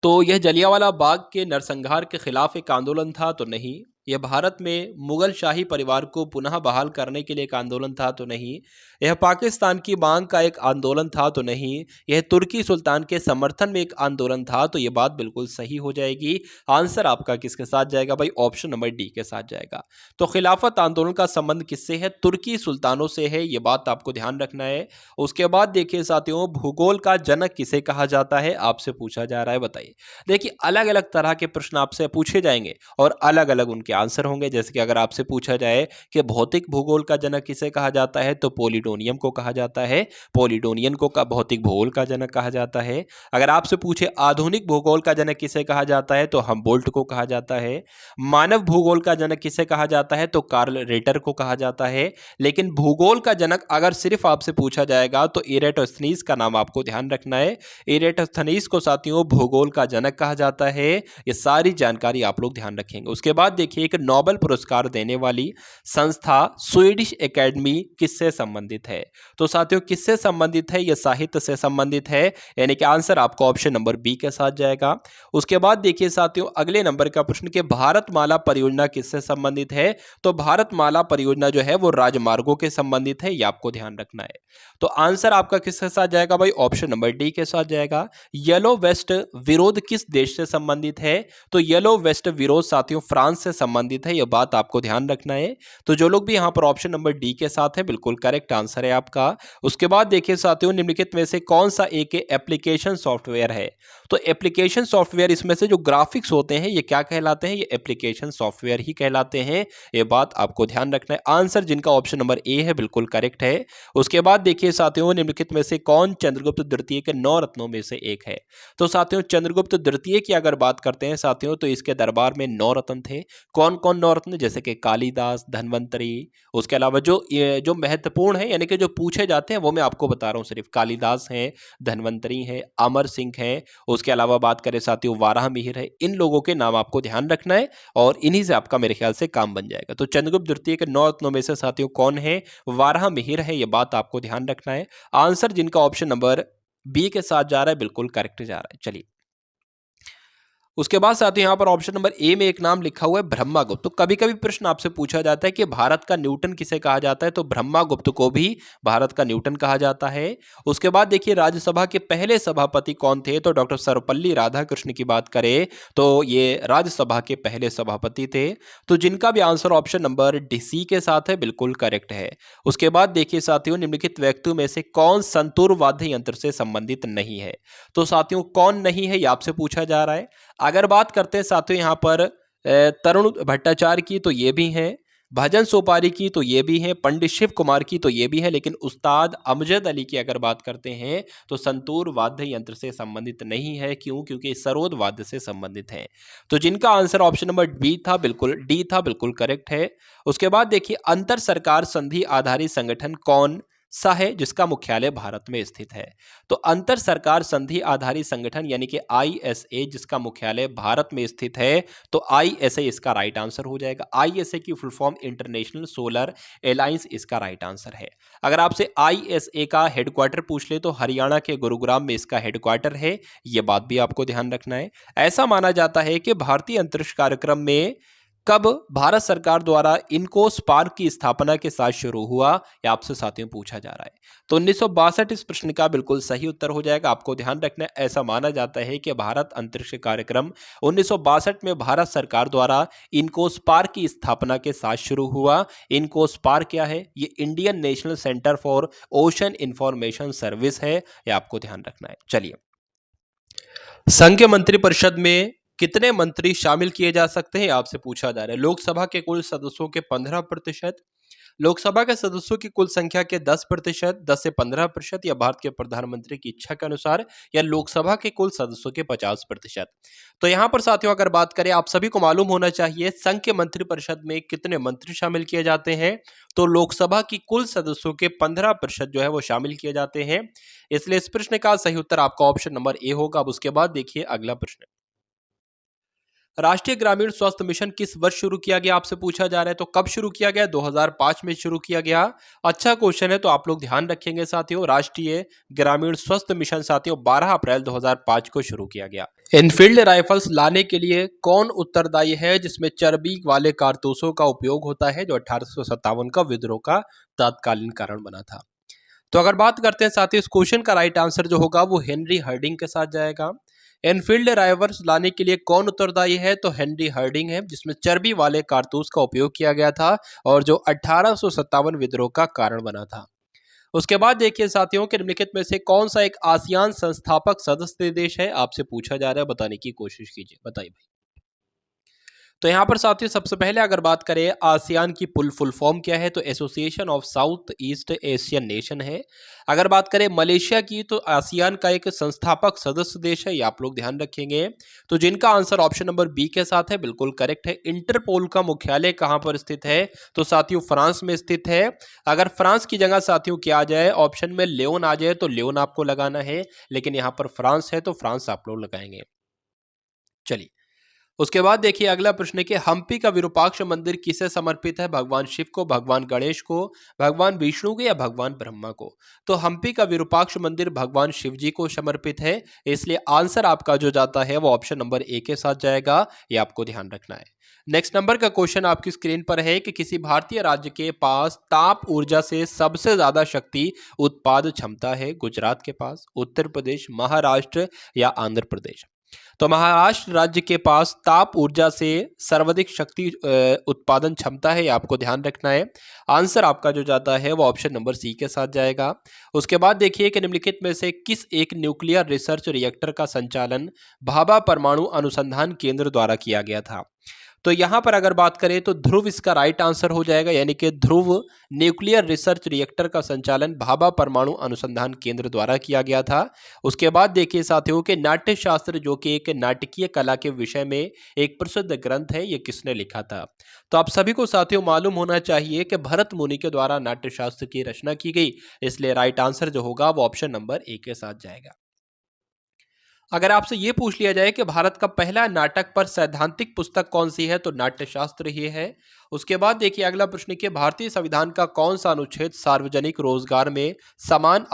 तो यह जलियांवाला बाग के नरसंहार के खिलाफ एक आंदोलन था तो नहीं। यह भारत में मुगल शाही परिवार को पुनः बहाल करने के लिए एक आंदोलन था तो नहीं। यह पाकिस्तान की मांग का एक आंदोलन था तो नहीं। यह तुर्की सुल्तान के समर्थन में एक आंदोलन था, तो यह बात बिल्कुल सही हो जाएगी। आंसर आपका किसके साथ जाएगा भाई? ऑप्शन नंबर डी के साथ जाएगा। तो खिलाफत आंदोलन का संबंध किससे है? तुर्की सुल्तानों से है, यह बात आपको ध्यान रखना है। उसके बाद देखिए साथियों भूगोल का जनक किसे कहा जाता है आपसे पूछा जा रहा है, बताइए। देखिए अलग अलग तरह के प्रश्न आपसे पूछे जाएंगे और अलग अलग उनके आंसर होंगे। जैसे कि अगर आपसे पूछा जाए कि भौतिक भूगोल का जनक किसे कहा जाता है, तो पोलिडोनियम को कहा जाता है। पोलिडोनियन को का भौतिक भूगोल का जनक कहा जाता है। अगर आपसे पूछे आधुनिक भूगोल का जनक किसे कहा जाता है, तो हमबोल्ट को कहा जाता है। मानव भूगोल का जनक किसे कहा जाता है, तो कार्ल रेटर को कहा जाता है। लेकिन भूगोल का जनक अगर सिर्फ आपसे पूछा जाएगा तो इरेटोस्थनीज का नाम आपको ध्यान रखना है। इरेटोस्थनीज को साथियों भूगोल का जनक कहा जाता है। ये सारी जानकारी आप लोग ध्यान रखेंगे। उसके बाद देखिए एक नोबेल पुरस्कार देने वाली संस्था स्वीडिश एकेडमी किससे संबंधित है? तो साथियों किससे संबंधित है? यह साहित्य से संबंधित है, यानी कि आंसर आपको ऑप्शन नंबर बी के साथ जाएगा। उसके बाद देखिए साथियों अगले नंबर का प्रश्न कि भारतमाला परियोजना किससे संबंधित है? तो भारतमाला परियोजना जो है वो राजमार्गों के संबंधित है, यह आपको ध्यान रखना है। तो आंसर आपका किसके साथ जाएगा भाई? ऑप्शन नंबर डी के साथ जाएगा। येलो वेस्ट विरोध किस देश से संबंधित है? तो येलो वेस्ट विरोध साथियों फ्रांस से संबंधित है, यह बात आपको ध्यान रखना है। तो जो लोग भी यहां पर ऑप्शन नंबर डी के साथ है बिल्कुल करेक्ट आंसर है आपका। उसके बाद देखिए साथियों निम्नलिखित में से कौन सा एक एप्लीकेशन सॉफ्टवेयर है? तो एप्लीकेशन सॉफ्टवेयर इसमें से जो ग्राफिक्स होते हैं ये क्या कहलाते हैं? ये एप्लीकेशन सॉफ्टवेयर ही कहलाते हैं, ये बात आपको ध्यान रखना है। आंसर जिनका ऑप्शन नंबर ए है बिल्कुल करेक्ट है। उसके बाद देखिए साथियों निम्नलिखित में से कौन चंद्रगुप्त द्वितीय के 9 रत्नों में से एक है? तो साथियों चंद्रगुप्त द्वितीय की अगर बात करते हैं साथियों तो इसके दरबार में 9 रत्न थे। कौन कौन 9 रत्न? जैसे कि कालिदास, धन्वंतरी। उसके अलावा जो महत्वपूर्ण है यानी कि जो पूछे जाते हैं वो मैं आपको बता रहा हूं, सिर्फ कालिदास हैं, धन्वंतरी हैं, अमर सिंह हैं। उसके अलावा बात करें साथियों वाराह मिहिर है। इन लोगों के नाम आपको ध्यान रखना है और इन्हीं से आपका मेरे ख्याल से काम बन जाएगा। तो चंद्रगुप्त द्वितीय के 9 रत्नों में से साथियों कौन है? वाराह मिहिर है, ये बात आपको ध्यान रखना है। आंसर जिनका ऑप्शन नंबर बी के साथ जा रहा है बिल्कुल करेक्ट जा रहा है। चलिए, उसके बाद साथियों यहाँ पर ऑप्शन नंबर ए में एक नाम लिखा हुआ है ब्रह्मागुप्त। तो कभी कभी प्रश्न आपसे पूछा जाता है कि भारत का न्यूटन किसे कहा जाता है? तो ब्रह्मागुप्त को भी भारत का न्यूटन कहा जाता है। उसके बाद देखिए राज्यसभा के पहले सभापति कौन थे? तो डॉक्टर सर्वपल्ली राधाकृष्ण की बात करें तो ये राज्यसभा के पहले सभापति थे। तो जिनका भी answer option number D C के साथ है बिल्कुल करेक्ट है। उसके बाद देखिए साथियों निम्नलिखित व्यक्तियों में से कौन संतूर वाद्य यंत्र से संबंधित नहीं है? तो साथियों कौन नहीं है ये आपसे पूछा जा रहा है। अगर बात करते हैं साथियों यहाँ पर तरुण भट्टाचार्य की तो ये भी हैं, भजन सोपारी की तो ये भी हैं, पंडित शिव कुमार की तो ये भी है, लेकिन उस्ताद अमजद अली की अगर बात करते हैं तो संतूर वाद्य यंत्र से संबंधित नहीं है। क्यों? क्योंकि सरोद वाद्य से संबंधित है। तो जिनका आंसर ऑप्शन नंबर बी था बिल्कुल डी था बिल्कुल करेक्ट है। उसके बाद देखिए अंतर सरकार संधि आधारित संगठन कौन सा है जिसका मुख्यालय भारत में स्थित है? तो अंतर सरकार संधि आधारित संगठन यानी कि आईएसए जिसका मुख्यालय भारत में स्थित है, तो आईएसए इसका राइट आंसर हो जाएगा। आईएसए की full form international solar alliance इसका राइट आंसर है। अगर आपसे आईएसए का हेडक्वार्टर पूछ ले तो हरियाणा के गुरुग्राम में इसका हेडक्वार्टर है, यह बात भी आपको ध्यान रखना है। ऐसा माना जाता है कि भारतीय अंतरिक्ष कार्यक्रम में कब भारत सरकार द्वारा इनको स्पार्क की स्थापना के साथ शुरू हुआ, यह आपसे साथियों पूछा जा रहा है। तो 1962 इस प्रश्न का बिल्कुल सही उत्तर हो जाएगा। आपको ध्यान रखना है ऐसा माना जाता है कि भारत अंतरिक्ष कार्यक्रम 1962 में भारत सरकार द्वारा इनको स्पार्क की स्थापना के साथ शुरू हुआ। इनको स्पार्क क्या है? ये Indian national centre for ocean information service है, यह आपको ध्यान रखना है। चलिए, संघ के मंत्रिपरिषद में कितने मंत्री शामिल किए जा सकते हैं आपसे पूछा जा रहा है। लोकसभा के कुल सदस्यों के 15%, लोकसभा के सदस्यों की कुल संख्या के 10%, 10 से 15%, या भारत के प्रधानमंत्री की इच्छा के अनुसार, या लोकसभा के कुल सदस्यों के 50%। तो यहाँ पर साथियों अगर बात करें, आप सभी को मालूम होना चाहिए संघ के मंत्रिपरिषद में कितने मंत्री शामिल किए जाते हैं। तो लोकसभा की कुल सदस्यों के 15% जो है वो शामिल किए जाते हैं। इसलिए इस प्रश्न का सही उत्तर आपका ऑप्शन नंबर ए होगा। अब उसके बाद देखिए अगला प्रश्न, राष्ट्रीय ग्रामीण स्वास्थ्य मिशन किस वर्ष शुरू किया गया आपसे पूछा जा रहा है। तो कब शुरू किया गया? 2005 में शुरू किया गया। अच्छा क्वेश्चन है, तो आप लोग ध्यान रखेंगे साथियों। राष्ट्रीय ग्रामीण स्वास्थ्य मिशन साथियों 12 अप्रैल 2005 को शुरू किया गया। इनफील्ड राइफल्स लाने के लिए कौन उत्तरदायी है जिसमें चर्बी वाले कारतूसों का उपयोग होता है, जो 1857 का विद्रोह का तत्कालीन कारण बना था। तो अगर बात करते हैं साथियों, इस क्वेश्चन का राइट आंसर जो होगा वो हेनरी हर्डिंग के साथ जाएगा। एनफील्ड राइफल्स लाने के लिए कौन उत्तरदायी है? तो हेनरी हर्डिंग है, जिसमें चर्बी वाले कारतूस का उपयोग किया गया था और जो 1857 विद्रोह का कारण बना था। उसके बाद देखिए साथियों कि निम्नलिखित में से कौन सा एक आसियान संस्थापक सदस्य देश है आपसे पूछा जा रहा है, बताने की कोशिश कीजिए। बताइए भाई। तो यहाँ पर साथियों सबसे पहले अगर बात करें आसियान की फुल फॉर्म क्या है, तो association of south east Asian nation है। अगर बात करें मलेशिया की, तो आसियान का एक संस्थापक सदस्य देश है, ये आप लोग ध्यान रखेंगे। तो जिनका आंसर ऑप्शन नंबर बी के साथ है बिल्कुल करेक्ट है। इंटरपोल का मुख्यालय कहाँ पर स्थित है? तो साथियों फ्रांस में स्थित है। अगर फ्रांस की जगह साथियों क्या आ जाए, ऑप्शन में लियोन आ जाए, तो लियोन आपको लगाना है, लेकिन यहाँ पर फ्रांस है तो फ्रांस आप लोग लगाएंगे। चलिए उसके बाद देखिए अगला प्रश्न है कि हम्पी का विरूपाक्ष मंदिर किसे समर्पित है? भगवान शिव को, भगवान गणेश को, भगवान विष्णु को, या भगवान ब्रह्मा को? तो हम्पी का विरूपाक्ष मंदिर भगवान शिव जी को समर्पित है, इसलिए आंसर आपका जो जाता है वो ऑप्शन नंबर ए के साथ जाएगा, ये आपको ध्यान रखना है। नेक्स्ट नंबर का क्वेश्चन आपकी स्क्रीन पर है कि किसी भारतीय राज्य के पास ताप ऊर्जा से सबसे ज्यादा शक्ति उत्पाद क्षमता है? गुजरात के पास, उत्तर प्रदेश, महाराष्ट्र, या आंध्र प्रदेश? तो महाराष्ट्र राज्य के पास ताप ऊर्जा से सर्वाधिक शक्ति उत्पादन क्षमता है, ये आपको ध्यान रखना है। आंसर आपका जो जाता है वो ऑप्शन नंबर सी के साथ जाएगा। उसके बाद देखिए कि निम्नलिखित में से किस एक न्यूक्लियर रिसर्च रिएक्टर का संचालन भाभा परमाणु अनुसंधान केंद्र द्वारा किया गया था? तो यहां पर अगर बात करें तो ध्रुव इसका राइट आंसर हो जाएगा, यानी कि ध्रुव न्यूक्लियर रिसर्च रिएक्टर का संचालन भाभा परमाणु अनुसंधान केंद्र द्वारा किया गया था। उसके बाद देखिए साथियों के नाट्य शास्त्र, जो कि एक नाटकीय कला के विषय में एक प्रसिद्ध ग्रंथ है, ये किसने लिखा था? तो आप सभी को साथियों मालूम होना चाहिए कि भरत मुनि के द्वारा नाट्य शास्त्र की रचना की गई, इसलिए राइट आंसर जो होगा वो ऑप्शन नंबर ए के साथ जाएगा। अगर आपसे ये पूछ लिया जाए कि भारत का पहला नाटक पर सैद्धांतिक पुस्तक कौन सी है, तो नाट्यशास्त्र ही है। उसके बाद देखिए अगला प्रश्न कि भारतीय संविधान का कौन सा अनुच्छेद सार्वजनिक रोजगार में समान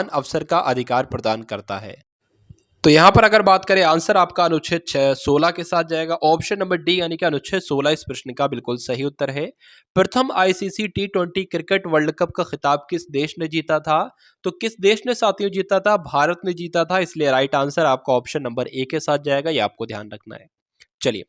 अवसर का अधिकार प्रदान करता है? तो यहां पर अगर बात करें आंसर आपका अनुच्छेद 16 के साथ जाएगा। ऑप्शन नंबर डी यानी कि अनुच्छेद 16 इस प्रश्न का बिल्कुल सही उत्तर है। प्रथम ICC T20 cricket world cup का खिताब किस देश ने जीता था? तो किस देश ने साथियों जीता था? भारत ने जीता था, इसलिए राइट आंसर आपका ऑप्शन नंबर ए के साथ जाएगा, ये आपको ध्यान रखना है। चलिए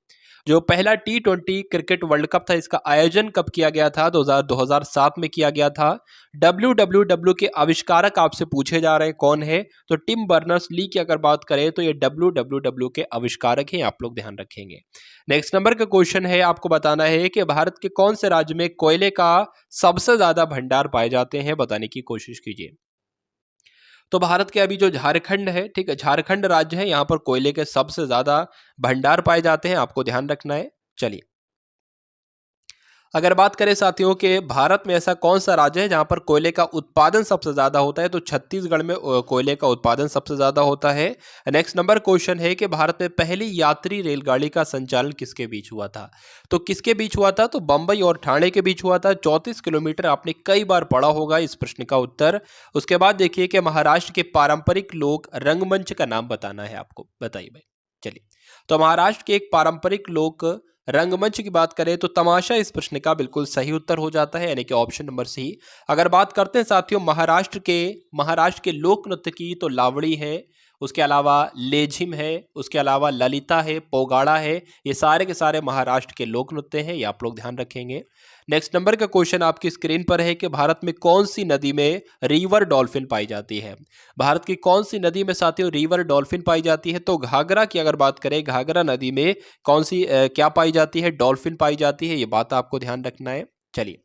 जो पहला T20 क्रिकेट वर्ल्ड कप था, इसका आयोजन कब किया गया था? 2007 में किया गया था। WWW के आविष्कारक आपसे पूछे जा रहे हैं कौन है? तो टिम बर्नर्स ली की अगर बात करें तो ये WWW के आविष्कारक हैं, आप लोग ध्यान रखेंगे। नेक्स्ट नंबर का क्वेश्चन है, आपको बताना है कि भारत के कौन से राज्य में कोयले का सबसे ज्यादा भंडार पाए जाते हैं, बताने की कोशिश कीजिए। तो भारत के अभी जो झारखंड है, ठीक है, झारखंड राज्य है, यहाँ पर कोयले के सबसे ज्यादा भंडार पाए जाते हैं, आपको ध्यान रखना है। चलिए अगर बात करें साथियों के भारत में ऐसा कौन सा राज्य है जहां पर कोयले का उत्पादन सबसे ज्यादा होता है, तो छत्तीसगढ़ में कोयले का उत्पादन सबसे ज्यादा होता है। नेक्स्ट नंबर क्वेश्चन है कि भारत में पहली यात्री रेलगाड़ी का संचालन किसके बीच हुआ था? तो किसके बीच हुआ था? तो बंबई और ठाणे के बीच हुआ था। 34 किलोमीटर, आपने कई बार पढ़ा होगा इस प्रश्न का उत्तर। उसके बाद देखिए कि महाराष्ट्र के पारंपरिक लोक रंगमंच का नाम बताना है आपको, बताइए भाई। चलिए तो महाराष्ट्र के एक पारंपरिक लोक रंगमंच की बात करें तो तमाशा इस प्रश्न का बिल्कुल सही उत्तर हो जाता है, यानी कि ऑप्शन नंबर सी। अगर बात करते हैं साथियों महाराष्ट्र के लोक नृत्य की, तो लावड़ी है। उसके अलावा लेझिम है, उसके अलावा ललिता है, पोगाड़ा है, ये सारे के सारे महाराष्ट्र के लोक नृत्य हैं, ये आप लोग ध्यान रखेंगे। नेक्स्ट नंबर का क्वेश्चन आपकी स्क्रीन पर है कि भारत में कौन सी नदी में रिवर डॉल्फिन पाई जाती है। भारत की कौन सी नदी में साथियों रिवर डॉल्फिन पाई जाती है? तो घाघरा की अगर बात करें, घाघरा नदी में कौन सी क्या पाई जाती है? डॉल्फिन पाई जाती है, ये बात आपको ध्यान रखना है। चलिए,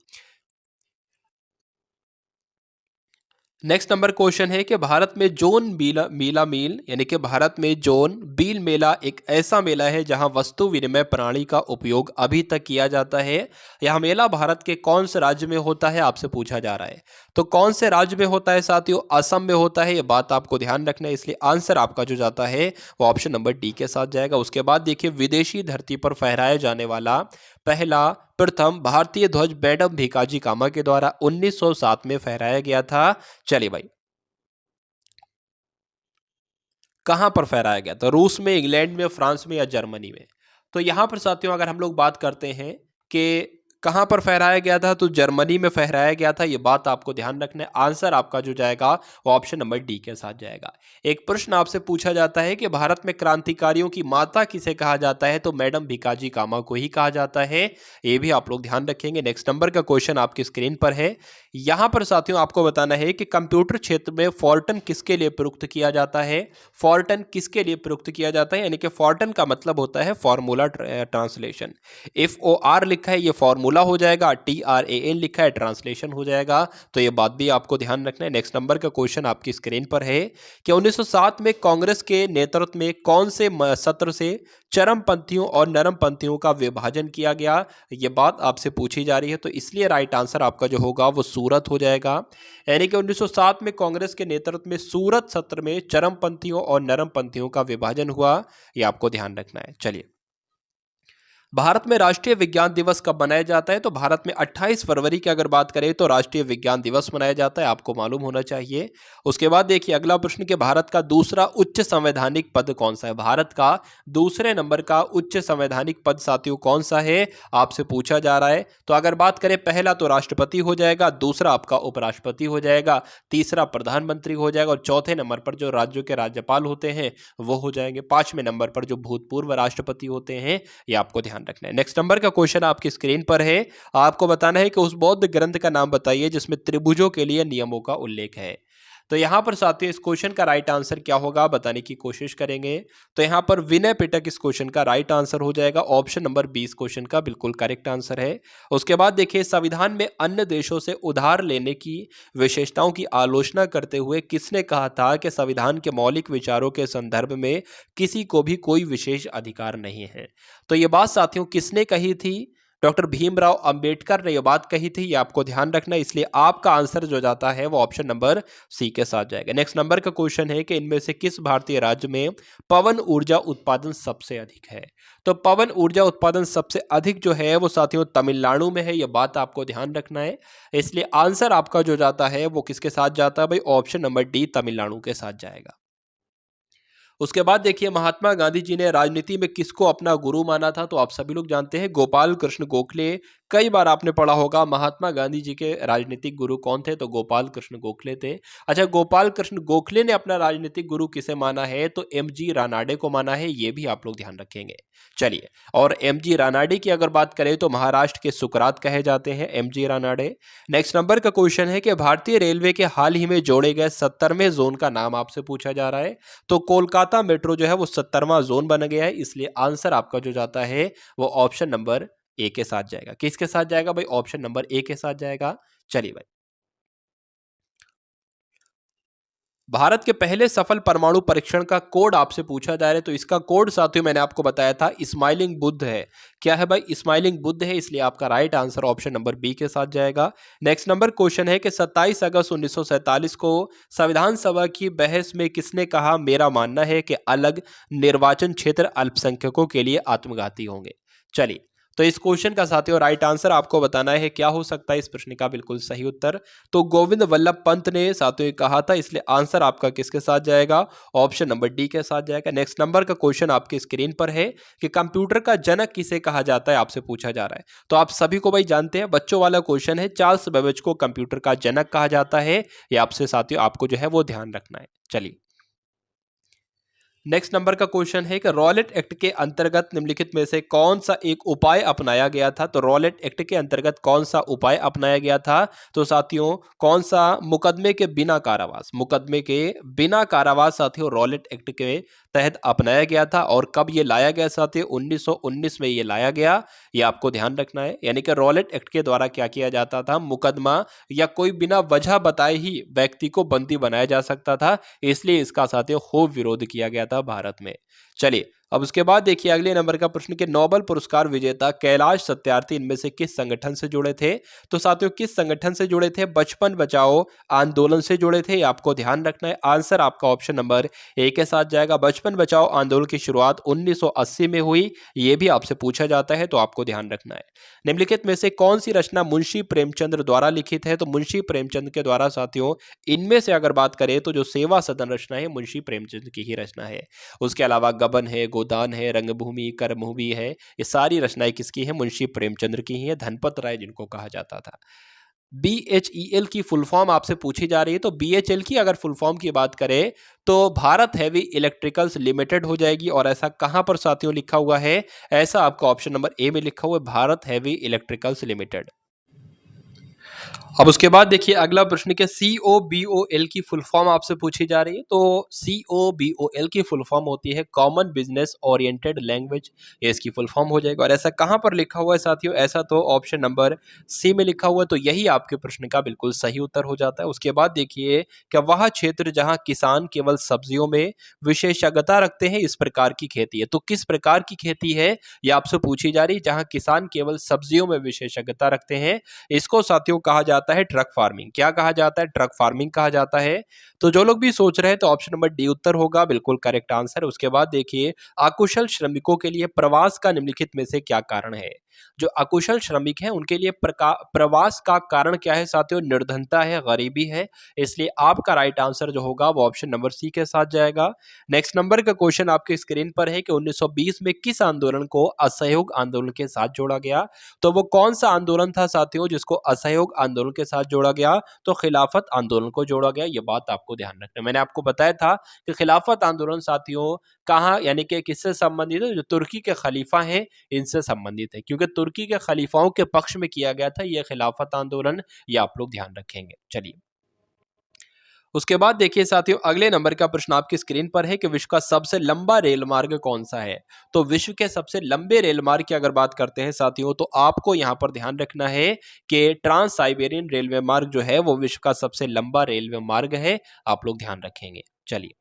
नेक्स्ट नंबर क्वेश्चन है कि भारत में जोन बीला मील यानी कि भारत में जोन बील मेला एक ऐसा मेला है जहां वस्तु विनिमय प्रणाली का उपयोग अभी तक किया जाता है। यह मेला भारत के कौन से राज्य में होता है, आपसे पूछा जा रहा है। तो कौन से राज्य में होता है साथियों? असम में होता है, यह बात आपको ध्यान रखना है, इसलिए आंसर आपका जो जाता है वो ऑप्शन नंबर डी के साथ जाएगा। उसके बाद देखिए, विदेशी धरती पर फहराया जाने वाला पहला प्रथम भारतीय ध्वज मैडम भीकाजी कामा के द्वारा 1907 में फहराया गया था। चलिए भाई, कहां पर फहराया गया था? रूस में, इंग्लैंड में, फ्रांस में या जर्मनी में? तो यहां पर साथियों अगर हम लोग बात करते हैं कि कहां पर फहराया गया था, तो जर्मनी में फहराया गया था, ये बात आपको ध्यान रखना है। आंसर आपका जो जाएगा वो ऑप्शन नंबर डी के साथ जाएगा। एक प्रश्न आपसे पूछा जाता है कि भारत में क्रांतिकारियों की माता किसे कहा जाता है? तो मैडम भीकाजी कामा को ही कहा जाता है, ये भी आप लोग ध्यान रखेंगे। नेक्स्ट नंबर का क्वेश्चन आपकी स्क्रीन पर है। यहां पर साथियों आपको बताना है कि कंप्यूटर क्षेत्र में फॉर्टन किसके लिए प्रयुक्त किया जाता है? फॉर्टन किसके लिए प्रयुक्त किया जाता है? यानी कि फॉर्टन का मतलब होता है फॉर्मूला ट्रांसलेशन। FOR लिखा है, ये फॉर्मूला हो जाएगा, TRAN लिखा है, ट्रांसलेशन हो जाएगा। तो ये बात भी आपको ध्यान रखना है। नेक्स्ट नंबर का क्वेश्चन आपकी स्क्रीन पर है कि 1907 में कांग्रेस के नेतृत्व में कौन से सत्र से चरमपंथियों और नरमपंथियों का विभाजन किया गया? ये बात आपसे पूछी जा रही है, तो इसलिए राइट आंसर आपका जो होगा वो सूरत हो जाएगा। यानी कि 1907 में कांग्रेस के नेतृत्व में सूरत सत्र में चरमपंथियों और नरमपंथियों का विभाजन हुआ, ये आपको ध्यान रखना है। चलिए, भारत में राष्ट्रीय विज्ञान दिवस कब मनाया जाता है? तो भारत में 28 फरवरी की अगर बात करें तो राष्ट्रीय विज्ञान दिवस मनाया जाता है, आपको मालूम होना चाहिए। उसके बाद देखिए अगला प्रश्न कि भारत का दूसरा उच्च संवैधानिक पद कौन सा है? भारत का दूसरे नंबर का उच्च संवैधानिक पद साथियों कौन सा है, आपसे पूछा जा रहा है। तो अगर बात करें, पहला तो राष्ट्रपति हो जाएगा, दूसरा आपका उपराष्ट्रपति हो जाएगा, तीसरा प्रधानमंत्री हो जाएगा और चौथे नंबर पर जो राज्यों के राज्यपाल होते हैं वो हो जाएंगे। पांचवें नंबर पर जो भूतपूर्व राष्ट्रपति होते हैं, ये आपको ध्यान रखना है। नेक्स्ट नंबर का क्वेश्चन आपकी स्क्रीन पर है। आपको बताना है कि उस बौद्ध ग्रंथ का नाम बताइए जिसमें त्रिभुजों के लिए नियमों का उल्लेख है। तो यहां पर साथियों इस क्वेश्चन का राइट आंसर क्या होगा बताने की कोशिश करेंगे। तो यहां पर विनय पिटक इस क्वेश्चन का राइट आंसर हो जाएगा। ऑप्शन नंबर 20 क्वेश्चन का बिल्कुल करेक्ट आंसर है। उसके बाद देखिए, संविधान में अन्य देशों से उधार लेने की विशेषताओं की आलोचना करते हुए किसने कहा था कि संविधान के मौलिक विचारों के संदर्भ में किसी को भी कोई विशेष अधिकार नहीं है? तो ये बात साथियों किसने कही थी? डॉक्टर भीमराव अंबेडकर ने यह बात कही थी, ये आपको ध्यान रखना है, इसलिए आपका आंसर जो जाता है वो ऑप्शन नंबर सी के साथ जाएगा। नेक्स्ट नंबर का क्वेश्चन है कि इनमें से किस भारतीय राज्य में पवन ऊर्जा उत्पादन सबसे अधिक है? तो पवन ऊर्जा उत्पादन सबसे अधिक जो है वो साथियों तमिलनाडु में है, यह बात आपको ध्यान रखना है। इसलिए आंसर आपका जो जाता है वो किसके साथ जाता है भाई? ऑप्शन नंबर डी तमिलनाडु के साथ जाएगा। उसके बाद देखिए, महात्मा गांधी जी ने राजनीति में किसको अपना गुरु माना था? तो आप सभी लोग जानते हैं गोपाल कृष्ण गोखले। कई बार आपने पढ़ा होगा महात्मा गांधी जी के राजनीतिक गुरु कौन थे? तो गोपाल कृष्ण गोखले थे। अच्छा, गोपाल कृष्ण गोखले ने अपना राजनीतिक गुरु किसे माना है? तो MG रानाडे को माना है, ये भी आप लोग ध्यान रखेंगे। चलिए, और MG रानाडे की अगर बात करें तो महाराष्ट्र के सुकरात कहे जाते हैं MG रानाडे। नेक्स्ट नंबर का क्वेश्चन है कि भारतीय रेलवे के हाल ही में जोड़े गए 70वें जोन का नाम आपसे पूछा जा रहा है। तो कोलकाता मेट्रो जो है वो 70वां जोन बन गया है, इसलिए आंसर आपका जो जाता है वो ऑप्शन नंबर ए के साथ जाएगा। किसके साथ जाएगा भाई? ऑप्शन नंबर ए के साथ जाएगा। चलिए भाई, भारत के पहले सफल परमाणु परीक्षण का कोड आपसे पूछा जा रहा है। तो इसका कोड साथियों मैंने आपको बताया था, स्माइलिंग बुद्ध है। क्या है भाई? स्माइलिंग बुद्ध है, इसलिए आपका right answer option number B के साथ जाएगा। नेक्स्ट नंबर क्वेश्चन है कि 27 अगस्त 1947 को संविधान सभा की बहस में किसने कहा, मेरा मानना है कि अलग निर्वाचन क्षेत्र अल्पसंख्यकों के लिए आत्मघाती होंगे? चलिए, तो इस क्वेश्चन का साथियों राइट आंसर आपको बताना है क्या हो सकता है इस प्रश्न का बिल्कुल सही उत्तर। तो गोविंद वल्लभ पंत ने साथियों कहा था, इसलिए आंसर आपका किसके साथ जाएगा? ऑप्शन नंबर डी के साथ जाएगा। नेक्स्ट नंबर का क्वेश्चन आपकी स्क्रीन पर है कि कंप्यूटर का जनक किसे कहा जाता है, आपसे पूछा जा रहा है। तो आप सभी को भाई जानते हैं, बच्चों वाला क्वेश्चन है, चार्ल्स बेबेज को कंप्यूटर का जनक कहा जाता है। ये आपसे साथियों आपको जो है वो ध्यान रखना है। चलिए, नेक्स्ट नंबर का क्वेश्चन है कि रॉलेट एक्ट के अंतर्गत निम्नलिखित में से कौन सा एक उपाय अपनाया गया था। तो रॉलेट एक्ट के अंतर्गत कौन सा उपाय अपनाया गया था? तो साथियों कौन सा मुकदमे के बिना कारावास साथियों रॉलेट एक्ट के तहत अपनाया गया था और कब ये लाया गया साथियों? 1919 में ये लाया गया। ये आपको ध्यान रखना है। यानी कि रॉलेट एक्ट के द्वारा क्या किया जाता था? मुकदमा या कोई बिना वजह बताए ही व्यक्ति को बंदी बनाया जा सकता था, इसलिए इसका साथियों खूब विरोध किया गया था भारत में। चलिए अब उसके बाद देखिए अगले नंबर का प्रश्न कि नोबेल पुरस्कार विजेता कैलाश सत्यार्थी इनमें से किस संगठन से जुड़े थे? तो साथियों किस संगठन से जुड़े थे? बचपन बचाओ आंदोलन से जुड़े थे। आपको ध्यान रखना है। आंसर आपका ऑप्शन नंबर ए के साथ जाएगा। बचपन बचाओ आंदोलन की शुरुआत 1980 में हुई। ये भी आपसे पूछा जाता है, तो आपको ध्यान रखना है। निम्नलिखित में से कौन सी रचना मुंशी प्रेमचंद द्वारा लिखित है? तो मुंशी प्रेमचंद के द्वारा साथियों इनमें से अगर बात करें तो जो सेवा सदन रचना है मुंशी प्रेमचंद की ही रचना है। उसके अलावा गबन है, गोदान है, रंगभूमि, कर्मभूमि है, ये सारी रचनाएं किसकी है? मुंशी प्रेमचंद्र की ही है। धनपत राय जिनको कहा जाता था। BHEL की फुल फॉर्म आपसे पूछी जा रही है। तो BHEL की अगर फुल फॉर्म की बात करें तो भारत हैवी इलेक्ट्रिकल्स लिमिटेड हो जाएगी। और ऐसा कहां पर साथियों लिखा हुआ है? ऐसा आपका ऑप्शन नंबर ए में लिखा हुआ है, भारत हैवी इलेक्ट्रिकल्स लिमिटेड। अब उसके बाद देखिए अगला प्रश्न के COBOL की फुल फॉर्म आपसे पूछी जा रही है। तो COBOL की फुल फॉर्म होती है कॉमन बिजनेस ओरिएंटेड लैंग्वेज। ये इसकी फुल फॉर्म हो जाएगा। और ऐसा कहां पर लिखा हुआ है साथियों? ऐसा तो ऑप्शन नंबर सी में लिखा हुआ है। तो यही आपके प्रश्न का बिल्कुल सही उत्तर हो जाता है। उसके बाद देखिए क्या वह क्षेत्र जहां किसान केवल सब्जियों में विशेषज्ञता रखते हैं इस प्रकार की खेती है। तो किस प्रकार की खेती है ये आपसे पूछी जा रही है? जहां किसान केवल सब्जियों में विशेषज्ञता रखते हैं, इसको साथियों कहा जाता है ट्रक फार्मिंग। क्या कहा जाता है? ट्रक फार्मिंग कहा जाता है। तो जो लोग भी सोच रहे हैं तो ऑप्शन नंबर डी उत्तर होगा, बिल्कुल करेक्ट आंसर। उसके बाद देखिए अकुशल श्रमिकों के लिए प्रवास का निम्नलिखित में से क्या कारण है? जो अकुशल श्रमिक हैं उनके लिए प्रवास का कारण क्या है साथियों? निर्धनता है, गरीबी है। इसलिए आपका राइट आंसर जो होगा वो ऑप्शन नंबर सी के साथ जाएगा। नेक्स्ट नंबर का क्वेश्चन आपके स्क्रीन पर है कि 1920 में किस आंदोलन को असहयोग आंदोलन के साथ जोड़ा गया? तो वो कौन सा आंदोलन था साथियों जिसको असहयोग आंदोलन के साथ जोड़ा गया? तो खिलाफत आंदोलन को जोड़ा गया। ये बात आपको ध्यान रखना है। मैंने आपको बताया था कि खिलाफत आंदोलन साथियों कहाँ यानी कि किससे संबंधित है? जो तुर्की के खलीफा हैं इनसे संबंधित है, क्योंकि तुर्की के खलीफाओं के पक्ष में किया गया था यह खिलाफत आंदोलन। ये आप लोग ध्यान रखेंगे। चलिए उसके बाद देखिए साथियों अगले नंबर का प्रश्न आपकी स्क्रीन पर है कि विश्व का सबसे लंबा रेल मार्ग कौन सा है? तो विश्व के सबसे लंबे रेल मार्ग की अगर बात करते हैं साथियों तो आपको यहां पर ध्यान रखना है कि ट्रांस साइबेरियन रेलवे मार्ग जो है वो विश्व का सबसे लंबा रेलवे मार्ग है। आप लोग ध्यान रखेंगे। चलिए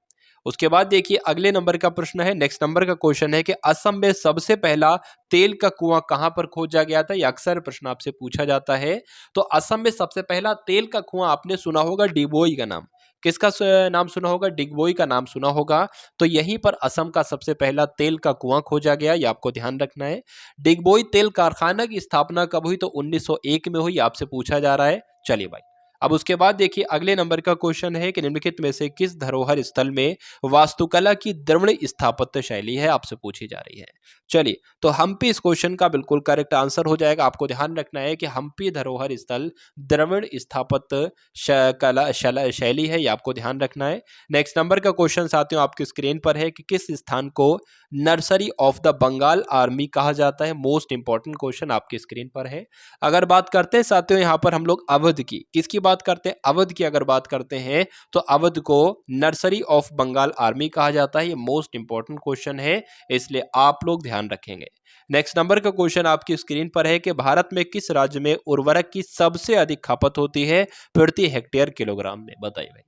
उसके बाद देखिए अगले नंबर का प्रश्न है। नेक्स्ट नंबर का क्वेश्चन है कि असम में सबसे पहला तेल का कुआं कहां पर खोजा गया था? यह अक्सर प्रश्न आपसे पूछा जाता है। तो असम में सबसे पहला तेल का कुआं आपने सुना होगा डिगबोई का नाम। किसका नाम सुना होगा? डिगबोई का नाम सुना होगा। तो यहीं पर असम का सबसे पहला तेल का कुआं खोजा गया। ये आपको ध्यान रखना है। डिगबोई तेल कारखाना की स्थापना कब हुई? तो 1901 में हुई। आपसे पूछा जा रहा है। चलिए भाई अब उसके बाद देखिए अगले नंबर का क्वेश्चन है कि निम्नलिखित में से किस धरोहर स्थल में वास्तुकला की द्रविड़ स्थापत्य शैली है? आपसे पूछी जा रही है। चलिए तो हम्पी इस क्वेश्चन का बिल्कुल करेक्ट आंसर हो जाएगा। आपको ध्यान रखना है कि हम्पी धरोहर स्थल द्रविड़ स्थापत्य शैली है। ये आपको ध्यान रखना है। नेक्स्ट नंबर का क्वेश्चन साथियों आपकी स्क्रीन पर है कि किस स्थान को nursery of the Bengal army कहा जाता है? मोस्ट इंपॉर्टेंट क्वेश्चन आपकी स्क्रीन पर है। अगर बात करते हैं साथियों यहाँ पर हम लोग अवध की, किसकी बात करते हैं? अवध की अगर बात करते हैं तो अवध को नर्सरी ऑफ बंगाल आर्मी कहा जाता है। ये मोस्ट इंपॉर्टेंट क्वेश्चन है, इसलिए आप लोग ध्यान रखेंगे। नेक्स्ट नंबर का क्वेश्चन आपकी स्क्रीन पर है कि भारत में किस राज्य में उर्वरक की सबसे अधिक खपत होती है प्रति हेक्टेयर किलोग्राम में? बताइए भाई।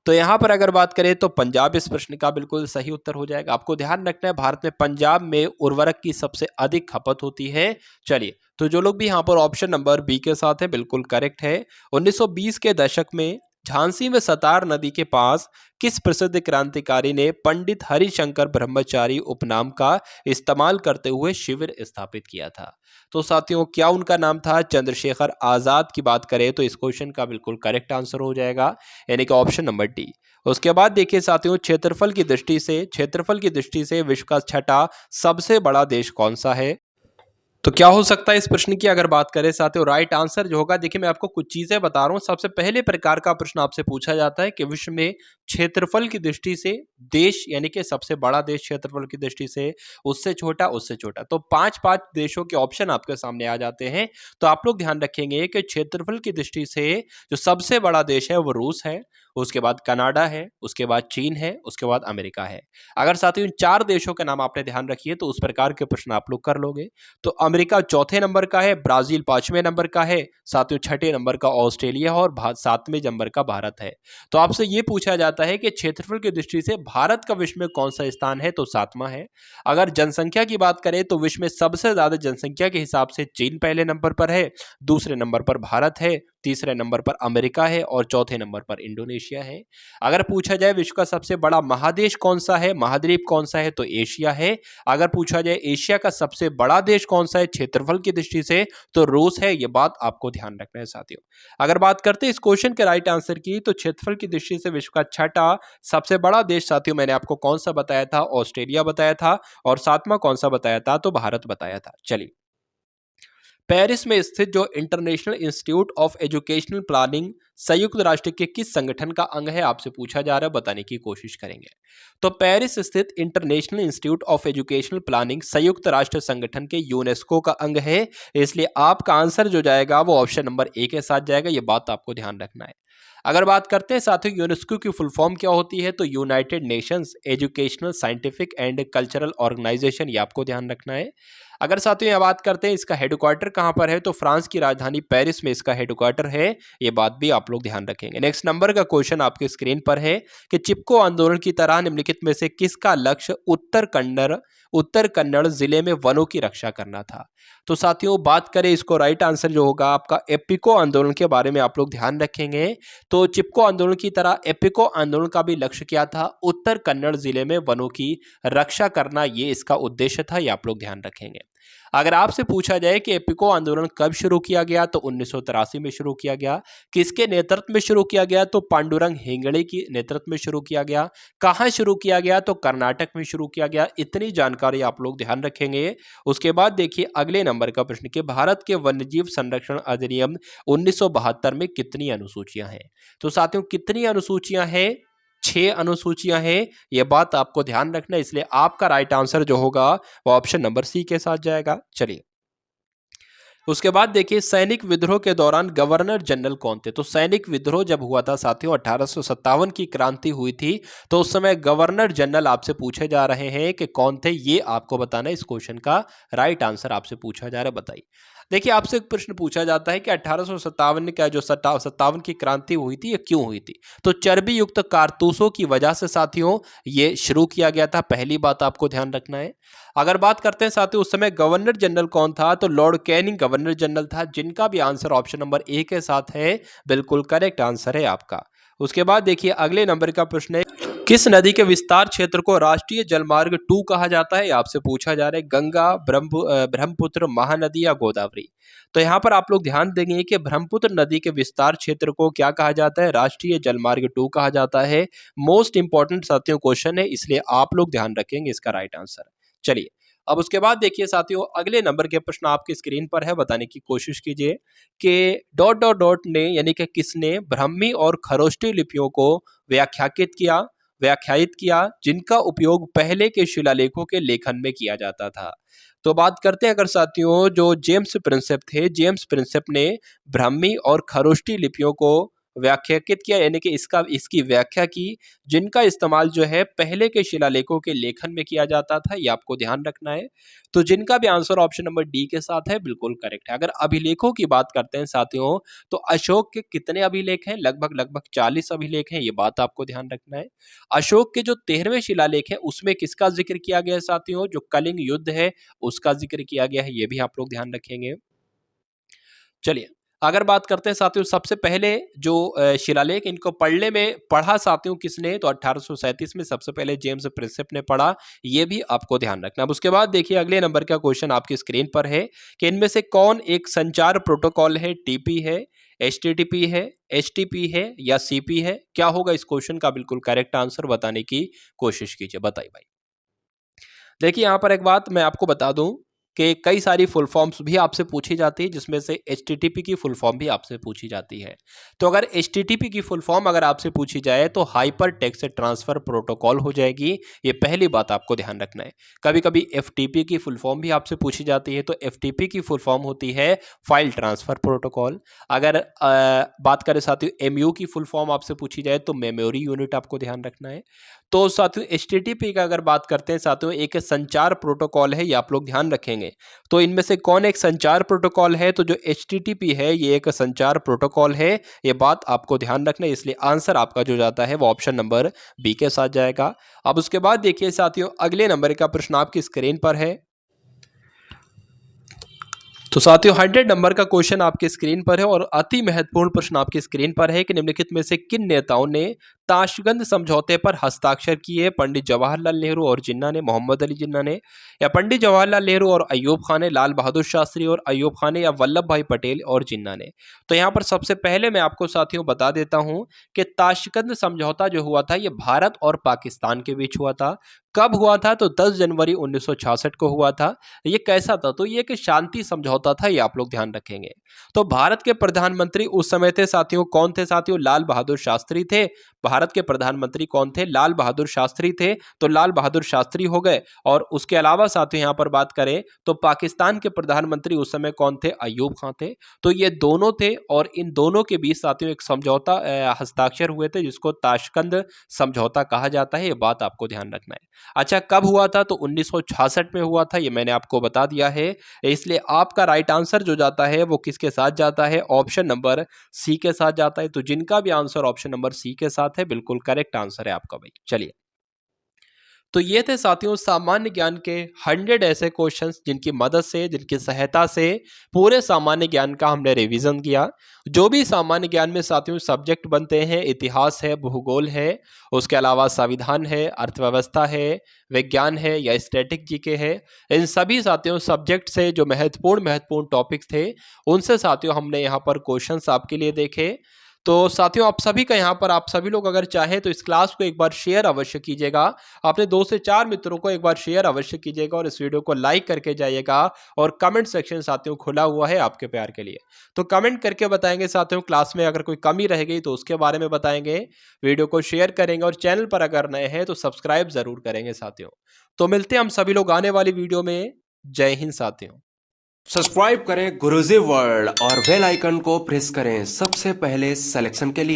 तो यहां पर अगर बात करें तो पंजाब इस प्रश्न का बिल्कुल सही उत्तर हो जाएगा। आपको ध्यान रखना है भारत में पंजाब में उर्वरक की सबसे अधिक खपत होती है। चलिए तो जो लोग भी यहाँ पर ऑप्शन नंबर बी के साथ है बिल्कुल करेक्ट है। 1920 के दशक में झांसी में सतार नदी के पास किस प्रसिद्ध क्रांतिकारी ने पंडित हरिशंकर ब्रह्मचारी उपनाम का इस्तेमाल करते हुए शिविर स्थापित किया था? तो साथियों क्या उनका नाम था? चंद्रशेखर आजाद की बात करें तो इस क्वेश्चन का बिल्कुल करेक्ट आंसर हो जाएगा, यानी कि ऑप्शन नंबर डी। उसके बाद देखिए साथियों क्षेत्रफल की दृष्टि से विश्व का छठा सबसे बड़ा देश कौन सा है? तो क्या हो सकता है इस प्रश्न की अगर बात करें साथियों, राइट आंसर जो होगा, देखिए मैं आपको कुछ चीजें बता रहा हूं। सबसे पहले प्रकार का प्रश्न आपसे पूछा जाता है कि विश्व में क्षेत्रफल की दृष्टि से देश, यानी कि सबसे बड़ा देश क्षेत्रफल की दृष्टि से, उससे छोटा, उससे छोटा, तो पांच पांच देशों के ऑप्शन आपके सामने आ जाते हैं। तो आप लोग ध्यान रखेंगे कि क्षेत्रफल की दृष्टि से जो सबसे बड़ा देश है वो रूस है, उसके बाद कनाडा है, उसके बाद चीन है, उसके बाद अमेरिका है। अगर साथियों इन चार देशों के नाम आपने ध्यान रखिए तो उस प्रकार के प्रश्न आप लोग कर लोगे। तो अमेरिका चौथे नंबर का है, ब्राजील पांचवें नंबर का है, साथियों छठे नंबर का ऑस्ट्रेलिया और सातवें नंबर का भारत है। तो आपसे यह पूछा जाता है कि क्षेत्रफल की दृष्टि से भारत का विश्व में कौन सा स्थान है, तो सातवां है। अगर जनसंख्या की बात करें तो विश्व में सबसे ज्यादा जनसंख्या के हिसाब से चीन पहले नंबर पर है, दूसरे नंबर पर भारत है, तीसरे नंबर पर अमेरिका है और चौथे नंबर पर इंडोनेशिया है। अगर पूछा जाए विश्व का सबसे बड़ा महादेश कौन सा है, महाद्वीप कौन सा है, तो एशिया है। अगर पूछा जाए एशिया का सबसे बड़ा देश कौन सा है क्षेत्रफल की दृष्टि से, तो रूस है। यह बात आपको ध्यान रखना है साथियों। अगर बात करते हैं इस क्वेश्चन के राइट आंसर की, तो क्षेत्रफल की दृष्टि से विश्व का छठा सबसे बड़ा देश साथियों मैंने आपको कौन सा बताया था, ऑस्ट्रेलिया बताया था, और सातवां कौन सा बताया था, तो भारत बताया था। चलिए, पेरिस में स्थित जो international institute of educational planning संयुक्त राष्ट्र के किस संगठन का अंग है, आपसे पूछा जा रहा है, बताने की कोशिश करेंगे। तो पेरिस स्थित international institute of educational planning संयुक्त राष्ट्र संगठन के यूनेस्को का अंग है। इसलिए आपका आंसर जो जाएगा वो ऑप्शन नंबर ए के साथ जाएगा। ये बात आपको ध्यान रखना है। अगर बात करते हैं साथियों यूनेस्को की फुल फॉर्म क्या होती है, तो United Nations Educational Scientific and Cultural Organisation, ये आपको ध्यान रखना है। अगर साथियों यह बात करते हैं इसका हेडक्वार्टर कहां पर है, तो फ्रांस की राजधानी पेरिस में इसका हेडक्वार्टर है। ये बात भी आप लोग ध्यान रखेंगे। नेक्स्ट नंबर का क्वेश्चन आपके स्क्रीन पर है कि चिपको आंदोलन की तरह निम्नलिखित में से किसका लक्ष्य उत्तर कन्नड़ जिले में वनों की रक्षा करना था। तो साथियों बात करें इसको, राइट आंसर जो होगा आपका एपिको आंदोलन के बारे में आप लोग ध्यान रखेंगे। तो चिपको आंदोलन की तरह एपिको आंदोलन का भी लक्ष्य क्या था, उत्तर कन्नड़ जिले में वनों की रक्षा करना, ये इसका उद्देश्य था। ये आप लोग ध्यान रखेंगे। अगर आपसे पूछा जाए कि एपिको आंदोलन कब शुरू किया गया, तो 1983 में शुरू किया गया। किसके नेतृत्व में शुरू किया गया, तो पांडुरंग हेगड़े के नेतृत्व में शुरू किया गया। कहां शुरू किया गया, तो कर्नाटक में शुरू किया गया। इतनी जानकारी आप लोग ध्यान रखेंगे। उसके बाद देखिए अगले नंबर का प्रश्न कि भारत के वन्यजीव संरक्षण अधिनियम 1972 में कितनी अनुसूचियां हैं। तो साथियों कितनी अनुसूचियां हैं, 6 अनुसूचियां हैं। यह बात आपको ध्यान रखना है। इसलिए आपका राइट आंसर जो होगा वो ऑप्शन नंबर सी के साथ जाएगा। चलिए, उसके बाद देखिए सैनिक विद्रोह के दौरान गवर्नर जनरल कौन थे। तो सैनिक विद्रोह जब हुआ था साथियों, 1857 की क्रांति हुई थी, तो उस समय गवर्नर जनरल आपसे पूछे जा रहे हैं कि कौन थे, ये आपको बताना है। इस क्वेश्चन का राइट आंसर आपसे पूछा जा रहा है, बताइए। देखिए आपसे एक प्रश्न पूछा जाता है कि 1857 का जो 57 की क्रांति हुई थी ये क्यों हुई थी। तो चर्बी युक्त कारतूसों की वजह से साथियों ये शुरू किया गया था। पहली बात आपको ध्यान रखना है। अगर बात करते हैं साथियों उस समय गवर्नर जनरल कौन था, तो लॉर्ड कैनिंग गवर्नर जनरल था, जिनका भी आंसर ऑप्शन नंबर ए के साथ है। बिल्कुल करेक्ट आंसर है आपका। उसके बाद देखिए अगले नंबर का प्रश्न है, किस नदी के विस्तार क्षेत्र को राष्ट्रीय जलमार्ग 2 कहा जाता है। आपसे पूछा जा रहा है गंगा, ब्रह्मपुत्र, महानदी या गोदावरी। तो यहाँ पर आप लोग ध्यान देंगे कि ब्रह्मपुत्र नदी के विस्तार क्षेत्र को क्या कहा जाता है, राष्ट्रीय जलमार्ग 2 कहा जाता है। मोस्ट इंपॉर्टेंट साथियों क्वेश्चन है, इसलिए आप लोग ध्यान रखेंगे इसका राइट आंसर। चलिए, अब उसके बाद देखिए साथियों अगले नंबर के प्रश्न आपकी स्क्रीन पर है, बताने की कोशिश कीजिए कि डॉट डॉट डॉट ने, यानी कि किसने ब्राह्मी और खरोष्टी लिपियों को व्याख्यायित किया, जिनका उपयोग पहले के शिलालेखों के लेखन में किया जाता था। तो बात करते हैं अगर साथियों जो जेम्स प्रिंसेप थे, जेम्स प्रिंसेप ने ब्राह्मी और खरोष्टी लिपियों को व्याख्यायित किया, यानी कि इसकी व्याख्या की, जिनका इस्तेमाल जो है पहले के शिलालेखों के लेखन में किया जाता था। ये आपको ध्यान रखना है। तो जिनका भी आंसर ऑप्शन नंबर डी के साथ है, बिल्कुल करेक्ट है। अगर अभिलेखों की बात करते हैं साथियों, तो अशोक के कितने अभिलेख हैं, लगभग 40 अभिलेख हैं। ये बात आपको ध्यान रखना है। अशोक के जो 13वें शिलालेख है उसमें किसका जिक्र किया गया है साथियों, जो कलिंग युद्ध है उसका जिक्र किया गया है। ये भी आप लोग ध्यान रखेंगे। चलिए, अगर बात करते हैं साथियों सबसे पहले जो शिलालेख इनको पढ़ा साथियों किसने, तो 1837 में सबसे पहले जेम्स प्रिंसेप ने पढ़ा। ये भी आपको ध्यान रखना। अब उसके बाद देखिए अगले नंबर का क्वेश्चन आपकी स्क्रीन पर है कि इनमें से कौन एक संचार प्रोटोकॉल है, टीपी है, एचटीटीपी है, एचटीपी है या सीपी है। क्या होगा इस क्वेश्चन का बिल्कुल करेक्ट आंसर, बताने की कोशिश कीजिए, बताइए भाई। देखिए यहाँ पर एक बात मैं आपको बता दूं कि कई सारी फुल फॉर्म्स भी आपसे पूछी जाती है, जिसमें से HTTP की फुल फॉर्म भी आपसे पूछी जाती है। तो अगर HTTP की फुल फॉर्म अगर आपसे पूछी जाए तो हाइपर टेक्स्ट ट्रांसफर प्रोटोकॉल हो जाएगी। ये पहली बात आपको ध्यान रखना है। कभी कभी FTP की फुल फॉर्म भी आपसे पूछी जाती है, तो FTP की फुल फॉर्म होती है फाइल ट्रांसफर प्रोटोकॉल। अगर बात करें साथियों MU की फुल फॉर्म आपसे पूछी जाए तो मेमोरी यूनिट आपको ध्यान रखना है। तो साथियों HTTP का अगर बात करते हैं साथियों, एक संचार प्रोटोकॉल है, ये आप लोग ध्यान रखेंगे। तो इनमें से कौन एक संचार प्रोटोकॉल है? तो जो HTTP है ये एक संचार प्रोटोकॉल है, ये बात आपको ध्यान रखना है। इसलिए आंसर आपका जो जाता है वो ऑप्शन नंबर बी के साथ जाएगा। अब उसके बाद देखिए साथियों, अगले नंबर का प्रश्न आपकी स्क्रीन पर है। तो साथियों 100 नंबर का क्वेश्चन आपके स्क्रीन पर है और अति महत्वपूर्ण प्रश्न आपकी स्क्रीन पर है कि निम्नलिखित में से किन नेताओं ने ताशकंद समझौते पर हस्ताक्षर किए? पंडित जवाहरलाल नेहरू और जिन्ना ने, मोहम्मद अली जिन्ना ने, या पंडित जवाहरलाल नेहरू और अयूब खान ने, लाल बहादुर शास्त्री और अयूब खान ने, या वल्लभ भाई पटेल और जिन्ना ने? तो यहाँ पर सबसे पहले मैं आपको साथियों बता देता हूं कि ताशकंद समझौता जो हुआ था ये भारत और पाकिस्तान के बीच हुआ था। कब हुआ था? तो 10 जनवरी 1966 को हुआ था। ये कैसा था? तो ये एक शांति समझौता था, ये आप लोग ध्यान रखेंगे। तो भारत के प्रधानमंत्री उस समय थे साथियों, कौन थे साथियों? लाल बहादुर शास्त्री थे। भारत के प्रधानमंत्री कौन थे? लाल बहादुर शास्त्री थे। तो लाल बहादुर शास्त्री हो गए। और उसके अलावा साथियों यहाँ पर बात करें तो पाकिस्तान के प्रधानमंत्री उस समय कौन थे? अयूब खान थे। तो ये दोनों थे और इन दोनों के बीच साथियों एक समझौता हस्ताक्षर हुए थे, जिसको ताशकंद समझौता कहा जाता है। ये बात आपको ध्यान रखना है। अच्छा, कब हुआ था? तो 1966 में हुआ था, ये मैंने आपको बता दिया है। इसलिए आपका राइट आंसर जो जाता है वो किसके साथ जाता है? ऑप्शन नंबर सी के साथ जाता है। तो जिनका भी आंसर ऑप्शन नंबर सी के साथ है, बिल्कुल करेक्ट आंसर है आपका भाई। चलिए, तो ये थे साथियों सामान्य ज्ञान के 100 ऐसे क्वेश्चंस जिनकी मदद से, जिनकी सहायता से पूरे सामान्य ज्ञान का हमने रिवीजन किया। जो भी सामान्य ज्ञान में साथियों सब्जेक्ट बनते हैं, इतिहास है, भूगोल है, उसके अलावा संविधान है, अर्थव्यवस्था है, विज्ञान है या स्टैटिक जीके है, इन सभी साथियों सब्जेक्ट से जो महत्वपूर्ण टॉपिक्स थे उनसे साथियों हमने यहाँ पर क्वेश्चंस आपके लिए देखे। तो साथियों आप सभी का यहाँ पर, आप सभी लोग अगर चाहें तो इस क्लास को एक बार शेयर अवश्य कीजिएगा। अपने 2 से 4 मित्रों को एक बार शेयर अवश्य कीजिएगा और इस वीडियो को लाइक करके जाइएगा। और कमेंट सेक्शन साथियों खुला हुआ है आपके प्यार के लिए। तो कमेंट करके बताएंगे साथियों, क्लास में अगर कोई कमी रह गई तो उसके बारे में बताएंगे। वीडियो को शेयर करेंगे और चैनल पर अगर नए हैं तो सब्सक्राइब जरूर करेंगे साथियों। तो मिलते हैं हम सभी लोग आने वाली वीडियो में। जय हिंद साथियों। सब्सक्राइब करें गुरुजी वर्ल्ड और बेल आइकन को प्रेस करें सबसे पहले सिलेक्शन के लिए।